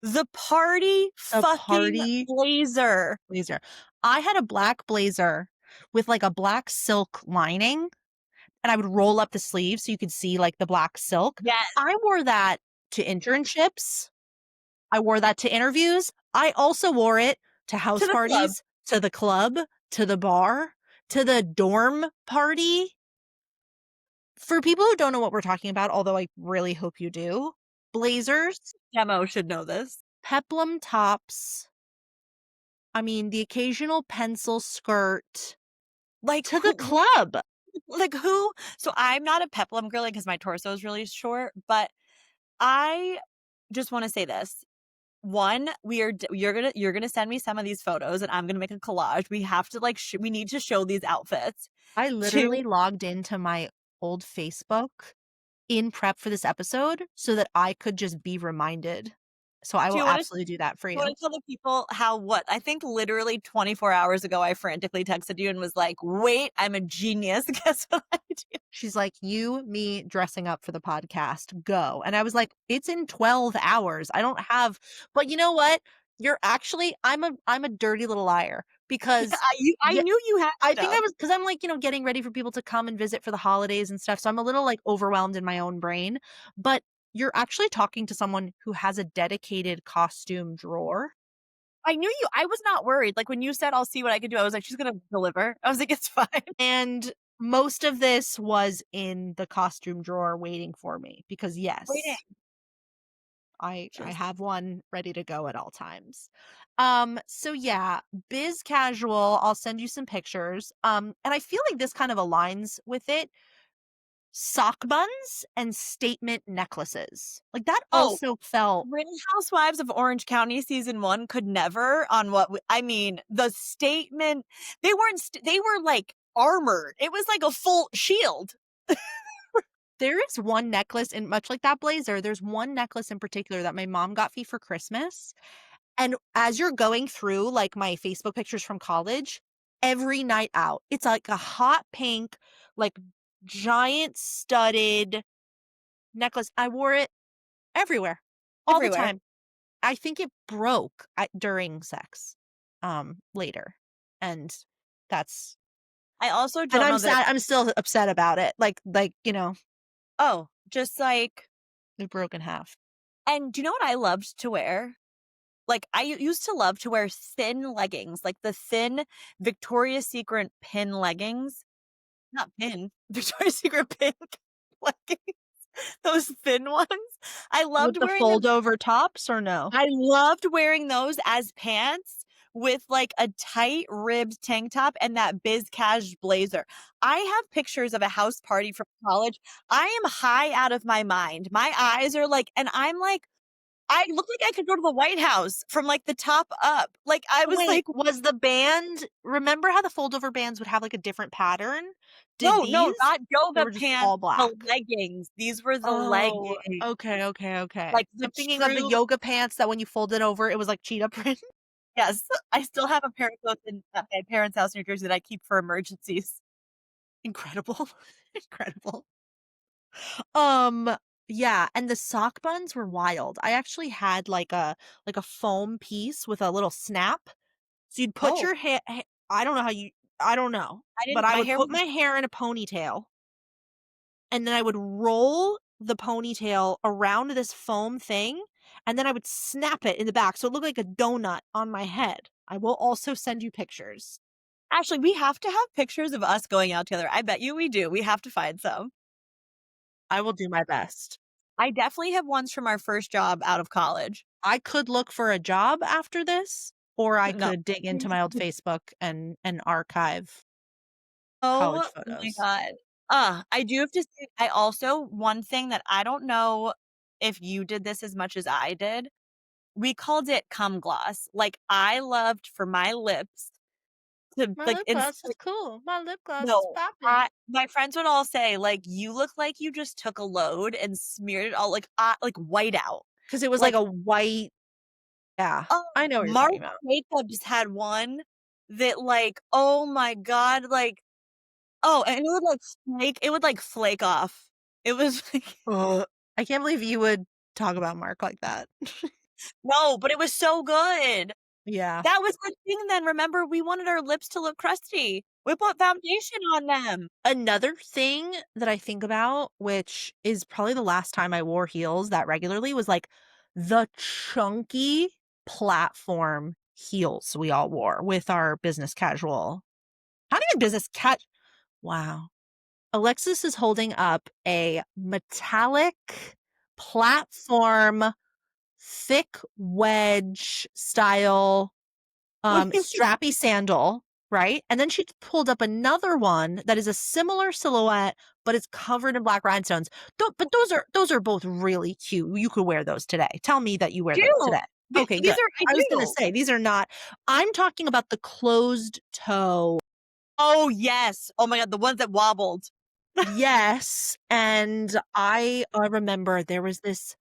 S2: The party
S1: The
S2: fucking
S1: party
S2: blazer.
S1: blazer. I had a black blazer with, like, a black silk lining, and I would roll up the sleeves so you could see, like, the black silk.
S2: Yes,
S1: I wore that to internships. I wore that to interviews. I also wore it to
S2: to
S1: house
S2: the club.
S1: parties, to the club, to the bar, to the dorm party. For people who don't know what we're talking about, although I really hope you do, blazers,
S2: Demo should know this.
S1: peplum tops, I mean, the occasional pencil skirt
S2: Like,
S1: to the club.
S2: who so I'm not a peplum girly because my torso is really short, but I just wanna say this. 1, we are d you're gonna send me some of these photos, and I'm gonna make a collage. We have to, like, we need to show these outfits.
S1: I
S2: 2,
S1: literally logged into my old Facebook in prep for this episode so that I could just be reminded. So I
S2: do
S1: will
S2: you wanna
S1: absolutely do that for
S2: You
S1: you.
S2: wanna tell the people how what I think literally 24 hours ago, I frantically texted you and was like, "Wait, I'm a genius. Guess what I do?"
S1: She's like, "You, me dressing up for the podcast, go." And I was like, "It's in 12 hours. I don't have." But you know what? I'm a dirty little liar because
S2: I
S1: yeah,
S2: knew you had
S1: I think I
S2: stuff.
S1: was because I'm like, getting ready for people to come and visit for the holidays and stuff. So I'm a little like overwhelmed in my own brain. But you're actually talking to someone who has a dedicated costume drawer.
S2: I knew you I was not worried, like, when you said, "I'll see what I can do," I was like, "She's gonna deliver." I was like, "It's fine."
S1: And most of this was in the costume drawer waiting for me because
S2: Waiting.
S1: yes, I
S2: Just
S1: have one ready to go at all times. So yeah, biz casual, I'll send you some pictures. And I feel like this kind of aligns with it. Sock buns and statement necklaces. Like that
S2: Oh,
S1: also felt
S2: Real Housewives of Orange County season 1 could never on what w I mean, the statement they weren't they were, like, armored. It was like a full shield.
S1: there is one necklace and much like that blazer, there's one necklace in particular that my mom got me for Christmas. And as you're going through, like, my Facebook pictures from college, every night out, it's like a hot pink, like, giant studded necklace. I wore it everywhere, all the
S2: Everywhere.
S1: time. I think it broke during sex, later, and that's
S2: I also
S1: and
S2: don't
S1: I'm
S2: know that
S1: sad I'm still upset about it,
S2: oh, just like
S1: it broke in half.
S2: and do you know what I loved to wear? Like, I used to love to wear thin leggings, like the thin Victoria's Secret pin leggings. Not pin, Victoria's Secret pink leggings. Those thin ones. I
S1: With
S2: loved
S1: the
S2: wearing them.
S1: fold over tops or no?
S2: I loved wearing those as pants with, like, a tight ribbed tank top and that biz cash blazer. I have pictures of a house party from college. I am high out of my mind. My eyes are like and I'm like, I look like I could go to the White House from, like, the top up. Like, I was
S1: Wait,
S2: like,
S1: was the band remember how the fold over bands would have, like, a different pattern? Did
S2: "No, no,
S1: these?
S2: not
S1: They
S2: yoga
S1: were just
S2: pants,
S1: all
S2: the
S1: black?
S2: leggings." These were the
S1: Oh,
S2: leggings,
S1: okay, okay, okay.
S2: like, the
S1: I'm thinking of the
S2: true
S1: yoga pants that when you fold it over, it was like cheetah print.
S2: yes, I still have a pair of those in at my parents' house in New Jersey that I keep for emergencies.
S1: Incredible. Incredible. Um, yeah, and the sock buns were wild. I actually had like a foam piece with a little snap. So you'd put
S2: Oh,
S1: your hair I don't know how you I don't know,
S2: I
S1: but
S2: didn't
S1: I
S2: my
S1: would
S2: hair
S1: put
S2: was
S1: my hair in a ponytail and then I would roll the ponytail around this foam thing and then I would snap it in the back so it looked like a donut on my head. I will also send you pictures.
S2: actually, we have to have pictures of us going out together. I bet you we do. We have to find some.
S1: I will do my best.
S2: I definitely have ones from our first job out of college.
S1: I could look for a job after this, or I
S2: No.
S1: could dig into my old Facebook and archive college
S2: Oh my
S1: photos.
S2: god. I do have to say, I also one thing that I don't know if you did this as much as I did, we called it cum gloss. Like, I loved for my lips to,
S1: My
S2: like,
S1: lip
S2: ins
S1: gloss is cool. My lip gloss is
S2: no,
S1: popping.
S2: I my friends would all say, like, "You look like you just took a load and smeared it all, like, white out."
S1: 'Cause it was like
S2: Like,
S1: a white yeah,
S2: oh,
S1: I know what you're
S2: Marc
S1: talking about.
S2: Jacobs had one that, like, oh my god, like oh, and it would, like, flake off. It was like
S1: Ugh. I can't believe you would talk about Mark like that.
S2: no, but it was so good.
S1: Yeah.
S2: That was the thing then, remember, we wanted our lips to look crusty. We put foundation on them.
S1: Another thing that I think about, which is probably the last time I wore heels that regularly, was, like, the chunky platform heels we all wore with our business casual not even business cat wow. Alexis is holding up a metallic platform, thick wedge style,
S2: What do you mean?
S1: strappy sandal, right? And then she pulled up another one that is a similar silhouette, but it's covered in black rhinestones. But those are both really cute. You could wear those today. Tell me that you wear those
S2: Do.
S1: today. Okay,
S2: These
S1: good.
S2: are I
S1: I was gonna
S2: do.
S1: say these are not. I'm talking about the closed toe.
S2: Oh, yes. Oh my god, the ones that wobbled.
S1: Yes, and I remember there was this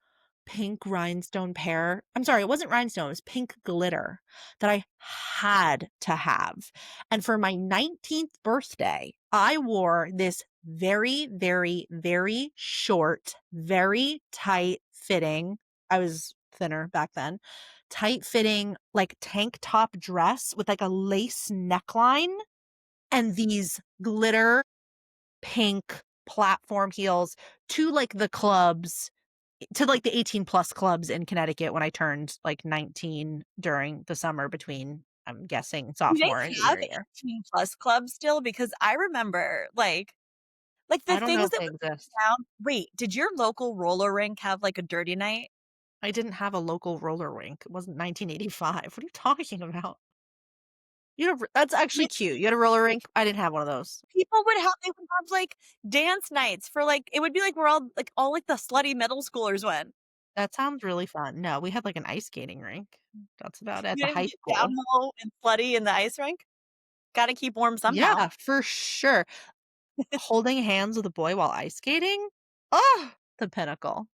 S1: pink rhinestone pair I'm sorry, it wasn't rhinestone, it was pink glitter that I had to have, and for my 19th birthday, I wore this very, very, very short, very tight fitting I was thinner back then, tight-fitting, like, tank top dress with, like, a lace neckline and these glitter pink platform heels to, like, the clubs to, like, the 18 plus clubs in Connecticut when I turned, like, 19 during the summer between, I'm guessing,
S2: Do they
S1: sophomore and
S2: have
S1: junior year.
S2: 18 plus clubs still? Because I remember, like, the
S1: I don't know
S2: things
S1: if
S2: that
S1: they
S2: would
S1: exist.
S2: go down. Wait, did your local roller rink have, like, a dirty night?
S1: I didn't have a local roller rink. It wasn't 1985. What are you talking about? You know, that's actually
S2: Yeah,
S1: cute. You had a roller rink? I didn't have one of those.
S2: they would have, like, dance nights for, like it would be like we're all, like, the slutty middle schoolers went.
S1: That sounds really fun. No, we had, like, an ice skating rink. That's about it at
S2: You
S1: the
S2: didn't
S1: high
S2: get down
S1: school.
S2: low and slutty in the ice rink? Gotta keep warm somehow.
S1: Yeah, for sure. Holding hands with a boy while ice skating? Oh, the pinnacle.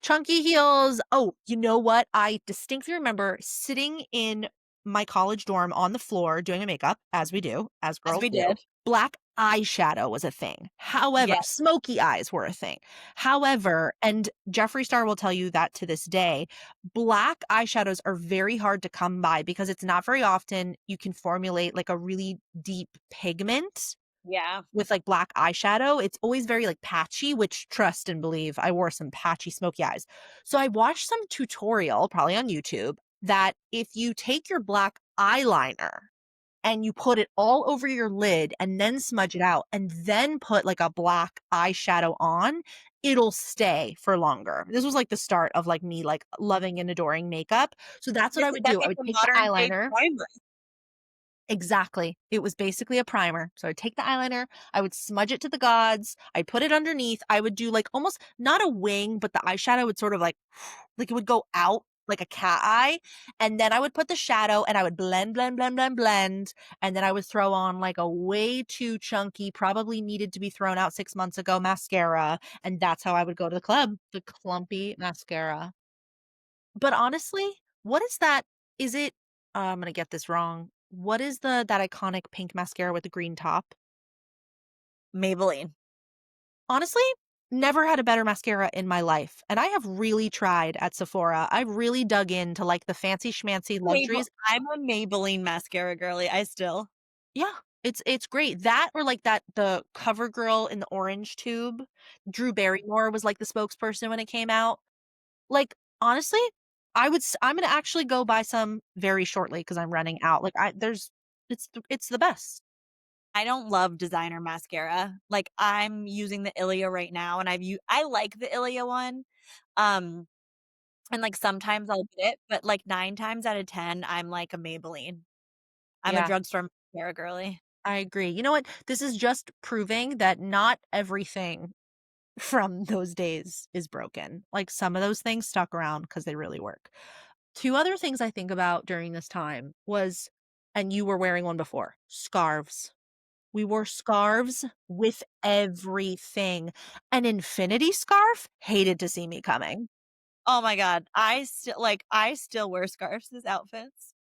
S1: Chunky heels. Oh, you know what? I distinctly remember sitting in my college dorm on the floor doing my makeup, as we do, as
S2: As
S1: girls
S2: we
S1: do.
S2: did.
S1: Black eyeshadow was a thing. However,
S2: Yes.
S1: smoky eyes were a thing. However, and Jeffree Star will tell you that to this day, black eyeshadows are very hard to come by because it's not very often you can formulate like a really deep pigment
S2: Yeah.
S1: with, like, black eyeshadow. It's always very, like, patchy, which trust and believe, I wore some patchy smoky eyes. So I watched some tutorial, probably on YouTube, that if you take your black eyeliner and you put it all over your lid and then smudge it out and then put, like, a black eyeshadow on, it'll stay for longer. This was, like, the start of, like, me, like, loving and adoring makeup. So that's what I would
S2: That's
S1: do. I
S2: like
S1: would
S2: the
S1: take the
S2: modern day
S1: eyeliner.
S2: primer.
S1: Exactly. It was basically a primer. So I'd take the eyeliner, I would smudge it to the gods, I'd put it underneath, I would do like almost not a wing, but the eyeshadow would sort of like it would go out like a cat eye. And then I would put the shadow and I would blend, blend, blend, blend, blend. And then I would throw on like a way too chunky, probably needed to be thrown out 6 months ago mascara. And that's how I would go to the club, the clumpy mascara. But honestly, what is that? Is it I'm gonna get this wrong. What is that iconic pink mascara with the green top?
S2: Maybelline.
S1: Honestly, never had a better mascara in my life, and I have really tried at Sephora. I've really dug into, like, the fancy schmancy luxuries.
S2: I'm a Maybelline mascara girly, I still
S1: Yeah, it's great. That or, like, the CoverGirl in the orange tube. Drew Barrymore was, like, the spokesperson when it came out. Like, honestly, I'm gonna actually go buy some very shortly because 'cause I'm running out. Like, I there's it's the best.
S2: I don't love designer mascara. Like, I'm using the Ilia right now, and I like the Ilia one, um, and, like, sometimes I'll get it, but, like, 9 times out of 10, I'm like a Maybelline. I'm a
S1: Yeah,
S2: drugstore mascara girly.
S1: I agree. You know what? This is just proving that not everything from those days is broken. Like, some of those things stuck around because they really work. 2 other things I think about during this time was and you were wearing one before, scarves. We wore scarves with everything. An infinity scarf? Hated to see me coming.
S2: Oh my god, I still wear scarves as outfits.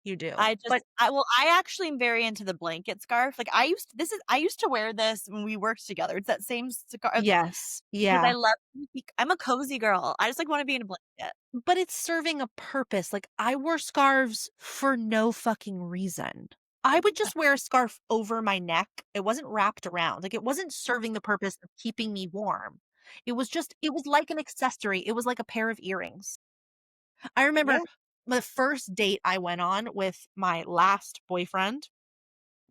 S1: You do.
S2: I just
S1: But
S2: I actually am very into the blanket scarf. Like, I used to wear this when we worked together. It's that same scarf
S1: yes,
S2: because
S1: yeah.
S2: I'm a cozy girl. I just, like, wanna be in a blanket.
S1: But it's serving a purpose. Like, I wore scarves for no fucking reason. I would just wear a scarf over my neck. It wasn't wrapped around. Like, it wasn't serving the purpose of keeping me warm. It was like an accessory. It was like a pair of earrings. I remember
S2: Yeah.
S1: the first date I went on with my last boyfriend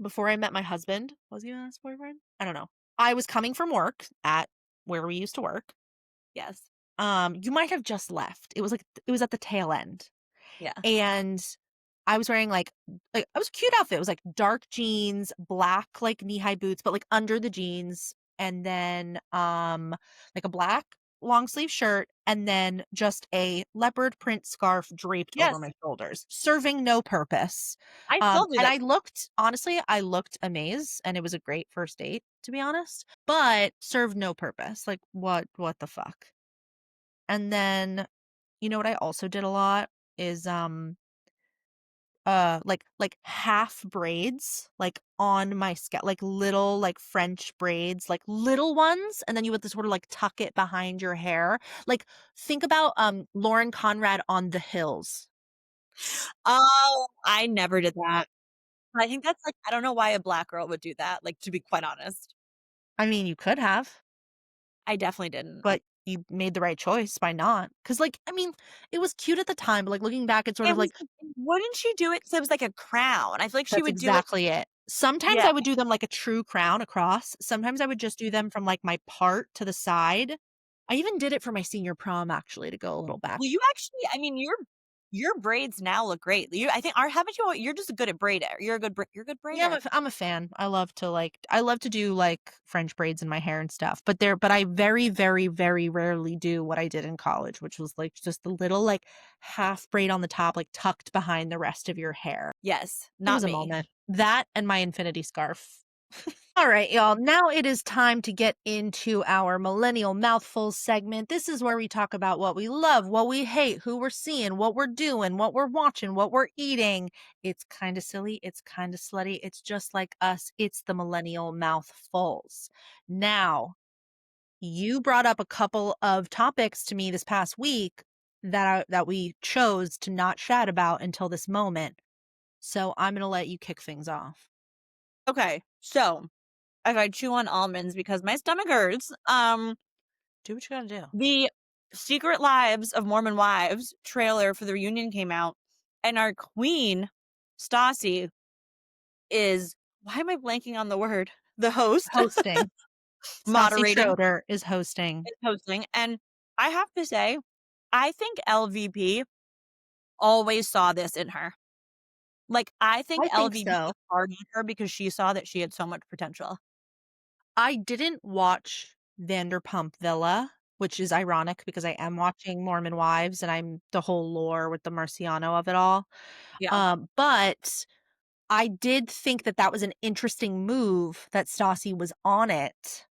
S1: before I met my husband. Was he my last boyfriend? I don't know. I was coming from work at where we used to work.
S2: Yes.
S1: You might have just left. It was like it was at the tail end.
S2: Yeah.
S1: And I was wearing like it was a cute outfit. It was like dark jeans, black like knee-high boots, but like under the jeans, and then like a black long sleeve shirt, and then just a leopard print scarf draped over
S2: Yes.
S1: my shoulders, serving no purpose.
S2: I still do
S1: And
S2: that.
S1: I looked honestly, I looked amazed, and it was a great first date, to be honest, but served no purpose. Like what the fuck? And then you know what I also did a lot is like half braids, like, on my scalp, like, little, like, French braids, like, little ones, and then you would just sort of, like, tuck it behind your hair. Like, think about, Lauren Conrad on The Hills.
S2: Oh, I never did that. I think that's, like, I don't know why a black girl would do that, like, to be quite honest.
S1: I mean, you could have,
S2: I definitely didn't.
S1: but you made the right choice by not. Cause like, I mean, it was cute at the time, but, like, looking back, it's sort
S2: It
S1: of
S2: was
S1: like
S2: like, wouldn't she do it 'cause it was like a crown? I feel like she
S1: that's
S2: would do it.
S1: exactly it. Sometimes
S2: Yeah.
S1: I would do them like a true crown across. Sometimes I would just do them from, like, my part to the side. I even did it for my senior prom actually to go a little back.
S2: Well, you actually, I mean, your braids now look great. You, I think, are haven't you, you're just good at braider. You're a good
S1: Yeah,
S2: braider.
S1: I'm a fan. I love to do, like, French braids in my hair and stuff, but I very, very, very rarely do what I did in college, which was, like, just the little, like, half braid on the top, like, tucked behind the rest of your hair.
S2: Yes,
S1: It
S2: not
S1: was a
S2: me.
S1: moment. That and my infinity scarf. All right, y'all. Now it is time to get into our millennial mouthfuls segment. This is where we talk about what we love, what we hate, who we're seeing, what we're doing, what we're watching, what we're eating. It's kind of silly. It's kind of slutty. It's just like us. It's the millennial mouthfuls. Now, you brought up a couple of topics to me this past week that we chose to not chat about until this moment. So I'm gonna let you kick things off.
S2: Okay, so if I chew on almonds because my stomach hurts,
S1: Do what you gotta do.
S2: the Secret Lives of Mormon Wives trailer for the reunion came out, and our queen, Stassi, is, why am I blanking on the word? The host,
S1: Hosting. Stassi
S2: moderating,
S1: Schroeder is hosting.
S2: is hosting, and I have to say, I think LVP always saw this in her. Like, I think
S1: I think
S2: LVP
S1: so.
S2: targeted her because she saw that she had so much potential.
S1: I didn't watch Vanderpump Villa, which is ironic because I am watching Mormon Wives and I'm the whole lore with the Marciano of it all.
S2: Yeah.
S1: But I did think that that was an interesting move that Stassi was on it.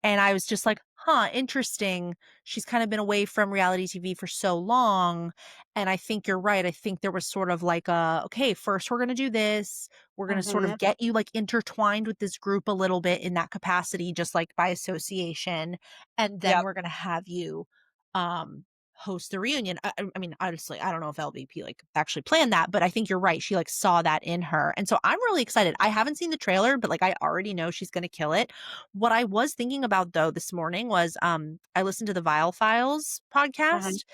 S1: And I was just like, "Huh, interesting. She's kind of been away from reality TV for so long." And I think you're right. I think there was sort of like a, "Okay, first we're gonna do this. We're gonna sort of
S2: Mhm.
S1: get you, like, intertwined with this group a little bit in that capacity, just, like, by association, and then
S2: Yep.
S1: we're gonna have you, um, host the reunion." I mean, honestly, I don't know if LVP, like, actually planned that, but I think you're right. She, like, saw that in her. And so I'm really excited. I haven't seen the trailer, but, like, I already know she's gonna kill it. What I was thinking about though this morning was I listened to the Vile Files
S2: Mhm.
S1: podcast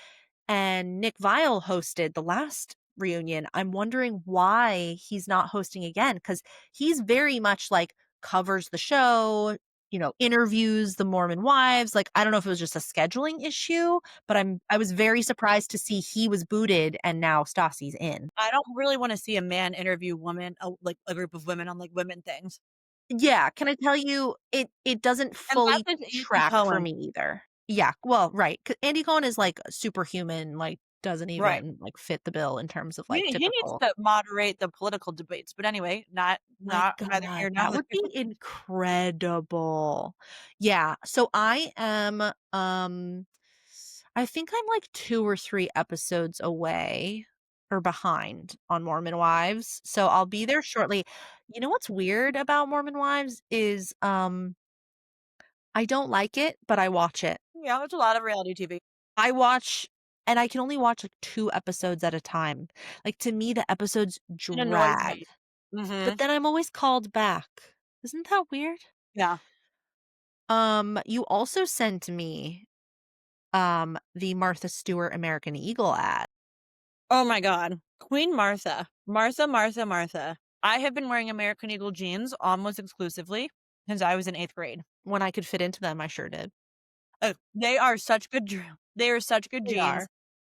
S1: and Nick Vile hosted the last reunion. I'm wondering why he's not hosting again cuz he's very much like covers the show, interviews the Mormon wives. Like I don't know if it was just a scheduling issue, but I was very surprised to see he was booted and now Stassi's in.
S2: I don't really wanna see a man interview woman, like, a group of women on, like, women things.
S1: Yeah, can I tell you, it doesn't
S2: And
S1: fully
S2: that's just Andy
S1: track for
S2: Cohen.
S1: me either. Yeah, well, right, 'ca Andy Cohen is, like, superhuman, like, doesn't
S2: Right.
S1: even, like, fit the bill in terms of, like,
S2: He needs
S1: typical.
S2: to moderate the political debates, but anyway,
S1: My
S2: not neither
S1: god,
S2: here nor
S1: that would
S2: there.
S1: be incredible. Yeah, so I think I'm, like, 2 or 3 episodes away or behind on Mormon Wives, so I'll be there shortly. You know what's weird about Mormon Wives is, I don't like it, but I watch it.
S2: Yeah, there's a lot of reality TV.
S1: I watch and I can only watch, like, 2 episodes at a time. Like, to me, the episodes
S2: It annoys
S1: drag,
S2: me.
S1: but
S2: Mhm.
S1: then I'm always called back. Isn't that weird?
S2: Yeah.
S1: You also sent me, the Martha Stewart American Eagle ad
S2: Oh my god. Queen Martha. Martha, Martha, Martha. I have been wearing American Eagle jeans almost exclusively since I was in 8th grade.
S1: when I could fit into them, I sure did.
S2: They are such good they are such good
S1: They are.
S2: jeans,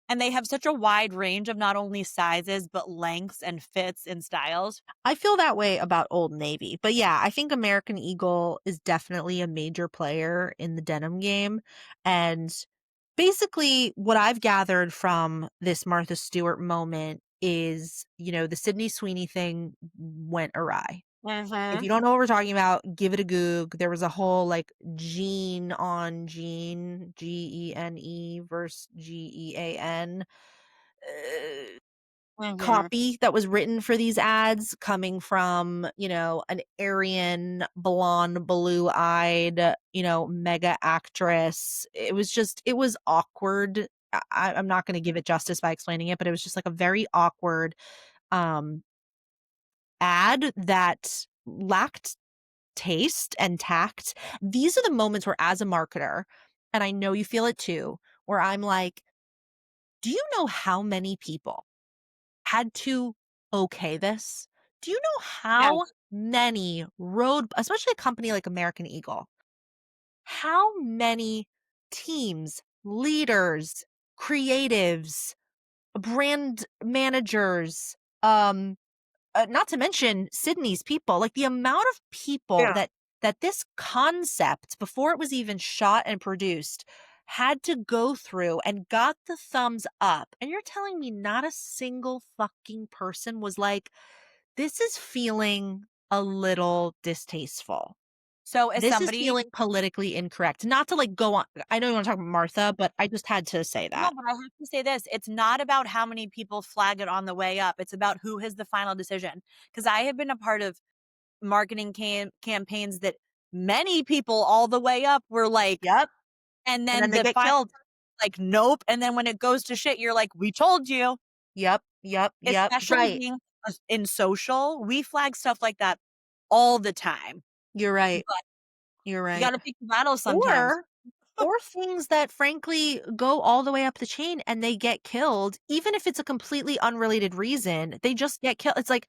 S2: and they have such a wide range of not only sizes, but lengths and fits and styles.
S1: I feel that way about Old Navy, but yeah, I think American Eagle is definitely a major player in the denim game, and basically what I've gathered from this Martha Stewart moment is, the Sydney Sweeney thing went awry. If
S2: Mhm.
S1: you don't know what we're talking about, give it a goog. There was a whole, like, Gene on Gene, Gene versus Gean,
S2: Mhm.
S1: copy that was written for these ads coming from, an Aryan, blonde, blue-eyed, mega actress. It was awkward I'm not gonna give it justice by explaining it, but it was just, like, a very awkward, um, ad that lacked taste and tact. These are the moments where as a marketer, and I know you feel it too, where I'm like, "Do you know how many people had to okay this? Do you know how
S2: Yes.
S1: many road especially a company like American Eagle, how many teams, leaders, creatives, brand managers, not to mention Sydney's people, like the amount of people
S2: Yeah.
S1: that this concept before it was even shot and produced had to go through and got the thumbs up. And you're telling me not a single fucking person was like, this is feeling a little distasteful.
S2: So as
S1: This is
S2: somebody
S1: feeling politically incorrect. Not to like go on. I know you want to talk about Martha, but I just had to say
S2: No,
S1: that.
S2: but I have to say this, it's not about how many people flag it on the way up, it's about who has the final decision. Because I have been a part of marketing campaigns that many people all the way up were like,
S1: Yep.
S2: and
S1: And then
S2: then
S1: they
S2: the
S1: get
S2: final,
S1: killed.
S2: like, nope, and then when it goes to shit, you're like, "We told you."
S1: Yep. Yep. Yep.
S2: Especially
S1: Right.
S2: being in social, we flag stuff like that all the time,
S1: You're right.
S2: but
S1: You're
S2: you
S1: right.
S2: gotta pick your battles sometimes.
S1: Or things that frankly go all the way up the chain and they get killed, even if it's a completely unrelated reason, they just get killed. It's like,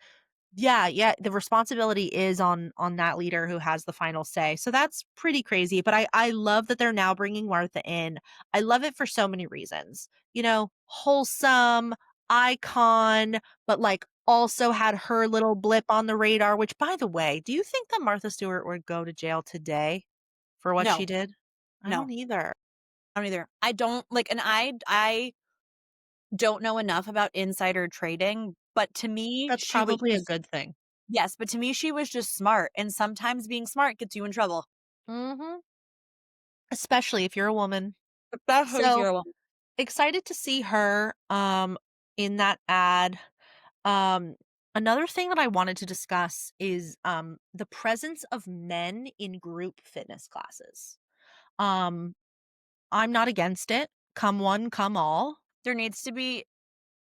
S1: yeah, yeah, the responsibility is on that leader who has the final say. So that's pretty crazy, but I love that they're now bringing Martha in. I love it for so many reasons. You know, wholesome, icon, but like also had her little blip on the radar, which by the way, do you think that Martha Stewart would go to jail today for what she
S2: No,
S1: did? I
S2: no,
S1: don't either.
S2: I don't either. I don't like, and I don't know enough about insider trading, but to me,
S1: That's
S2: she was
S1: probably a
S2: just
S1: good thing.
S2: yes, but to me, she was just smart, and sometimes being smart gets you in trouble.
S1: Mhm. Especially if you're a woman.
S2: Especially if
S1: So,
S2: you're a woman.
S1: excited to see her, in that ad. Um, Another thing that I wanted to discuss is, the presence of men in group fitness classes. Um, I'm not against it. Come one, come all.
S2: There needs to be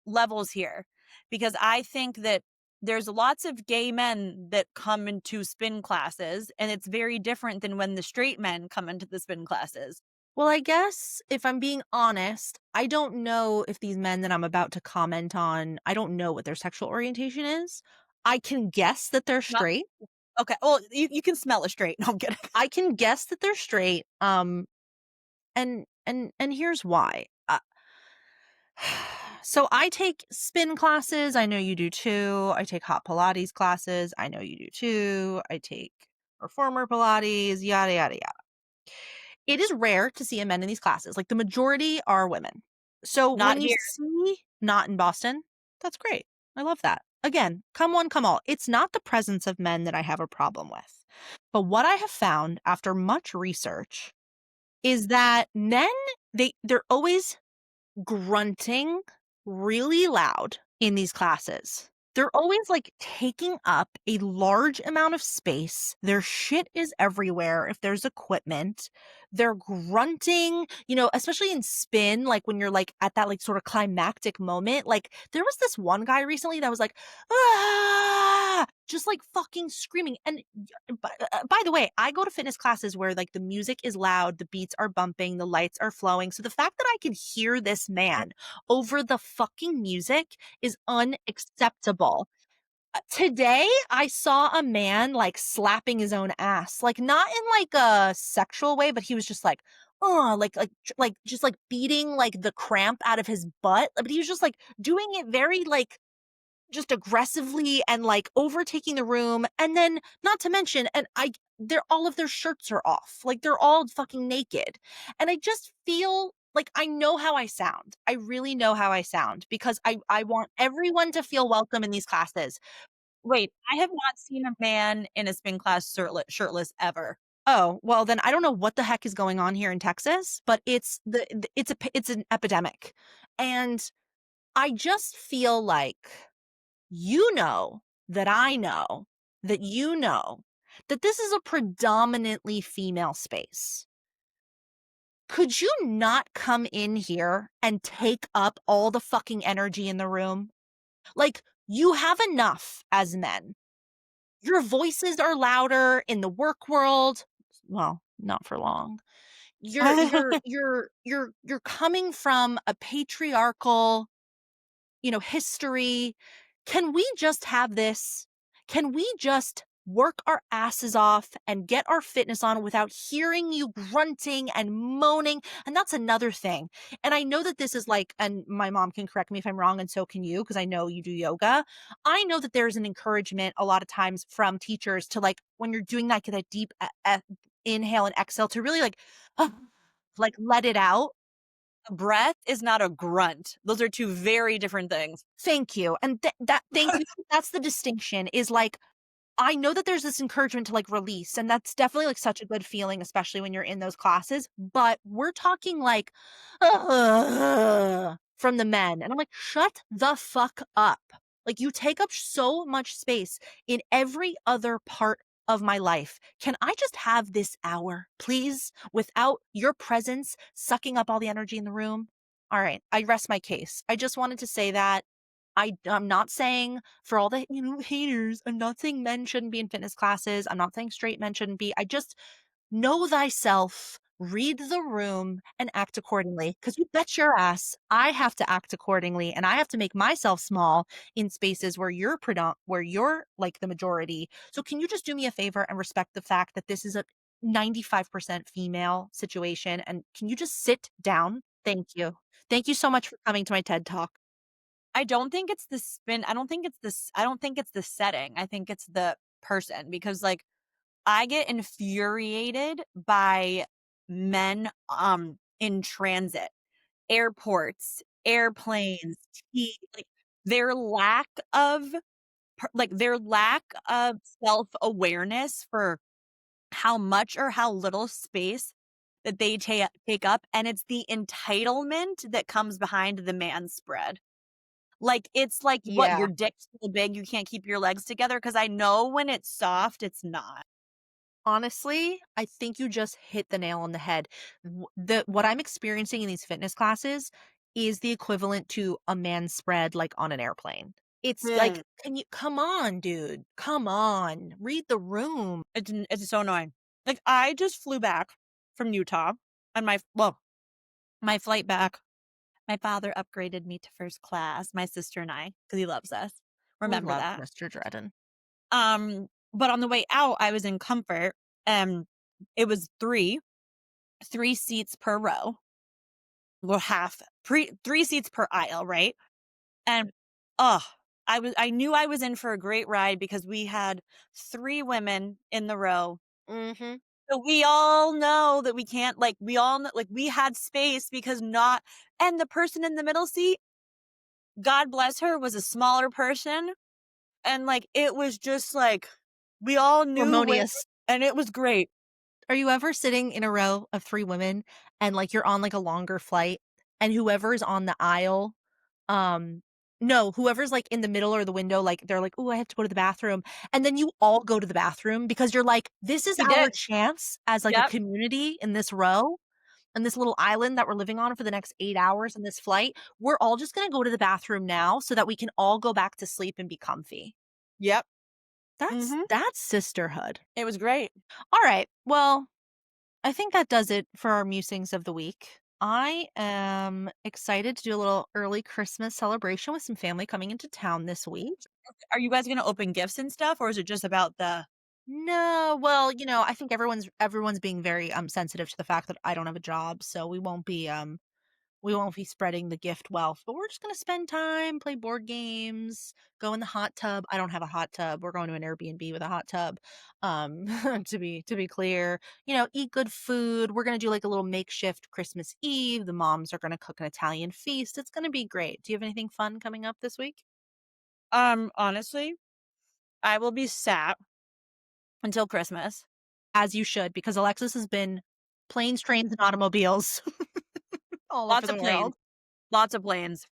S2: levels here because I think that there's lots of gay men that come into spin classes, and it's very different than when the straight men come into the spin classes.
S1: Well, I guess if I'm being honest, I don't know if these men that I'm about to comment on, I don't know what their sexual orientation is. I can guess that they're
S2: Not
S1: straight.
S2: okay. Well, you can smell it straight. No, I'm kidding.
S1: I can guess that they're straight. And here's why. So I take spin classes. I know you do too. I take hot Pilates classes. I know you do too. I take reformer Pilates. Yada yada yada. It is rare to see a men in these classes. Like the majority are women. So
S2: Not
S1: when you
S2: here.
S1: see not in Boston, that's great. I love that. Again, come one, come all. It's not the presence of men that I have a problem with. But what I have found after much research is that men they're always grunting really loud in these classes. They're always like taking up a large amount of space. Their shit is everywhere if there's equipment. They're grunting, especially in spin, like when you're like at that like sort of climactic moment. Like there was this one guy recently that was like, ah, just like fucking screaming. And by the way, I go to fitness classes where like the music is loud, the beats are bumping, the lights are flowing. So the fact that I can hear this man over the fucking music is unacceptable. Today, I saw a man like slapping his own ass, like not in like a sexual way, but he was just like, oh, like just like beating like the cramp out of his butt. But he was just like doing it very like just aggressively and like overtaking the room. And then not to mention, and they're all of their shirts are off. Like they're all fucking naked. And I just feel like I know how I sound. I really know how I sound because I want everyone to feel welcome in these classes.
S2: Wait, I have not seen a man in a spin class shirtless ever.
S1: Oh, well then I don't know what the heck is going on here in Texas, but it's an epidemic. And I just feel like you know that I know that you know that this is a predominantly female space. Could you not come in here and take up all the fucking energy in the room? Like, you have enough as men. Your voices are louder in the work world. Well, not for long. You're coming from a patriarchal, history. Can we just have this? Can we just work our asses off and get our fitness on without hearing you grunting and moaning? And that's another thing. And I know that this is like, and my mom can correct me if I'm wrong, and so can you, because I know you do yoga. I know that there's an encouragement a lot of times from teachers to like, when you're doing that deep inhale and exhale to really like, like let it out.
S2: A breath is not a grunt. Those are 2 very different things.
S1: Thank you. And thank you. That's the distinction is like, I know that there's this encouragement to like release, and that's definitely like such a good feeling, especially when you're in those classes. But we're talking like from the men. And I'm like, shut the fuck up. Like, you take up so much space in every other part of my life. Can I just have this hour, please, without your presence sucking up all the energy in the room? All right, I rest my case. I just wanted to say that. I'm not saying for all the, haters, I'm not saying men shouldn't be in fitness classes. I'm not saying straight men shouldn't be. I just know thyself, read the room, and act accordingly. Because you bet your ass I have to act accordingly, and I have to make myself small in spaces where where you're like the majority. So can you just do me a favor and respect the fact that this is a 95% female situation? And can you just sit down? Thank you. Thank you so much for coming to my TED Talk.
S2: I don't think it's the spin. I don't think it's the setting. I think it's the person because like I get infuriated by men in transit, airports, airplanes, like their lack of their lack of self-awareness for how much or how little space that they take up, and it's the entitlement that comes behind the man spread. Like, it's like, "What,
S1: Yeah.
S2: your dick's so big you can't keep your legs together? Because I know when it's soft, it's not."
S1: Honestly, I think you just hit the nail on the head. What I'm experiencing in these fitness classes is the equivalent to a man spread like on an airplane. It's like,
S2: Mm.
S1: can you come on, dude? Come on. Read the room.
S2: It's so annoying. Like, I just flew back from Utah, and my flight back, my father upgraded me to first class, my sister and I, because he loves us.
S1: We
S2: Remember
S1: love
S2: that.
S1: Mr. Dredden.
S2: But on the way out, I was in comfort, and it was 3 seats per row, well, 3 seats per aisle, right? And, oh, I knew I was in for a great ride because we had 3 women in the row.
S1: Mhm.
S2: So we all know that we can't like, we all know like, we had space because not and the person in the middle seat, God bless her, was a smaller person, and, like, it was just, like, we all knew where
S1: Harmonious.
S2: and it was great.
S1: Are you ever sitting in a row of 3 women and, like, you're on, like, a longer flight, and whoever's on the aisle, um no, whoever's, like, in the middle or the window, like, they're like, "Ooh, I have to go to the bathroom," and then you all go to the bathroom because you're like, "This is
S2: We
S1: our
S2: did.
S1: chance as, like, a
S2: Yep,
S1: community in this row, and this little island that we're living on for the next 8 hours in this flight. We're all just gonna go to the bathroom now so that we can all go back to sleep and be comfy."
S2: yep,
S1: That's
S2: mhm,
S1: that's sisterhood.
S2: it was great.
S1: Alright, well, I think that does it for our musings of the week. I am excited to do a little early Christmas celebration with some family coming into town this week.
S2: Are you guys gonna open gifts and stuff, or is it just about the
S1: No, well, I think everyone's being very sensitive to the fact that I don't have a job, so we won't be spreading the gift wealth, but we're just gonna spend time, play board games, go in the hot tub. I don't have a hot tub. We're going to an Airbnb with a hot tub. To be clear, eat good food. We're gonna do like a little makeshift Christmas Eve. The moms are gonna cook an Italian feast. It's gonna be great. Do you have anything fun coming up this week?
S2: honestly, I will be sat until Christmas.
S1: As you should, because Alexis has been planes, trains, and automobiles all over
S2: Lots of
S1: the
S2: planes,
S1: world.
S2: lots of planes.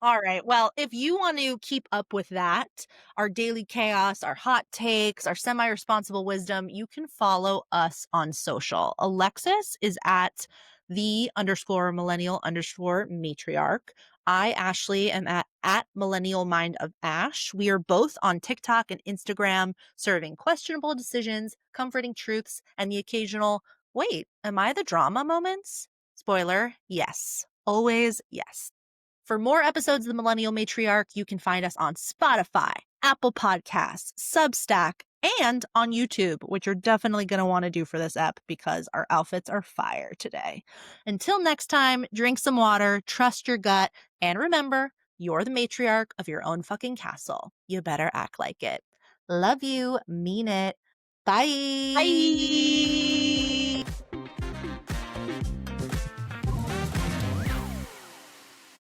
S1: All right. Well, if you want to keep up with that, our daily chaos, our hot takes, our semi responsible wisdom, you can follow us on social. Alexis is at _millennial_matriarch. I, Ashley, am at Millennial Mind of Ash. We are both on TikTok and Instagram, serving questionable decisions, comforting truths, and the occasional, wait, am I the drama moments? Spoiler, yes. Always yes. For more episodes of the Millennial Matriarch, you can find us on Spotify, Apple Podcasts, Substack, and on YouTube, which you're definitely going to want to do for this ep because our outfits are fire today. Until next time, drink some water, trust your gut, and remember, you're the matriarch of your own fucking castle. You better act like it. Love you. Mean it. Bye.
S2: Bye.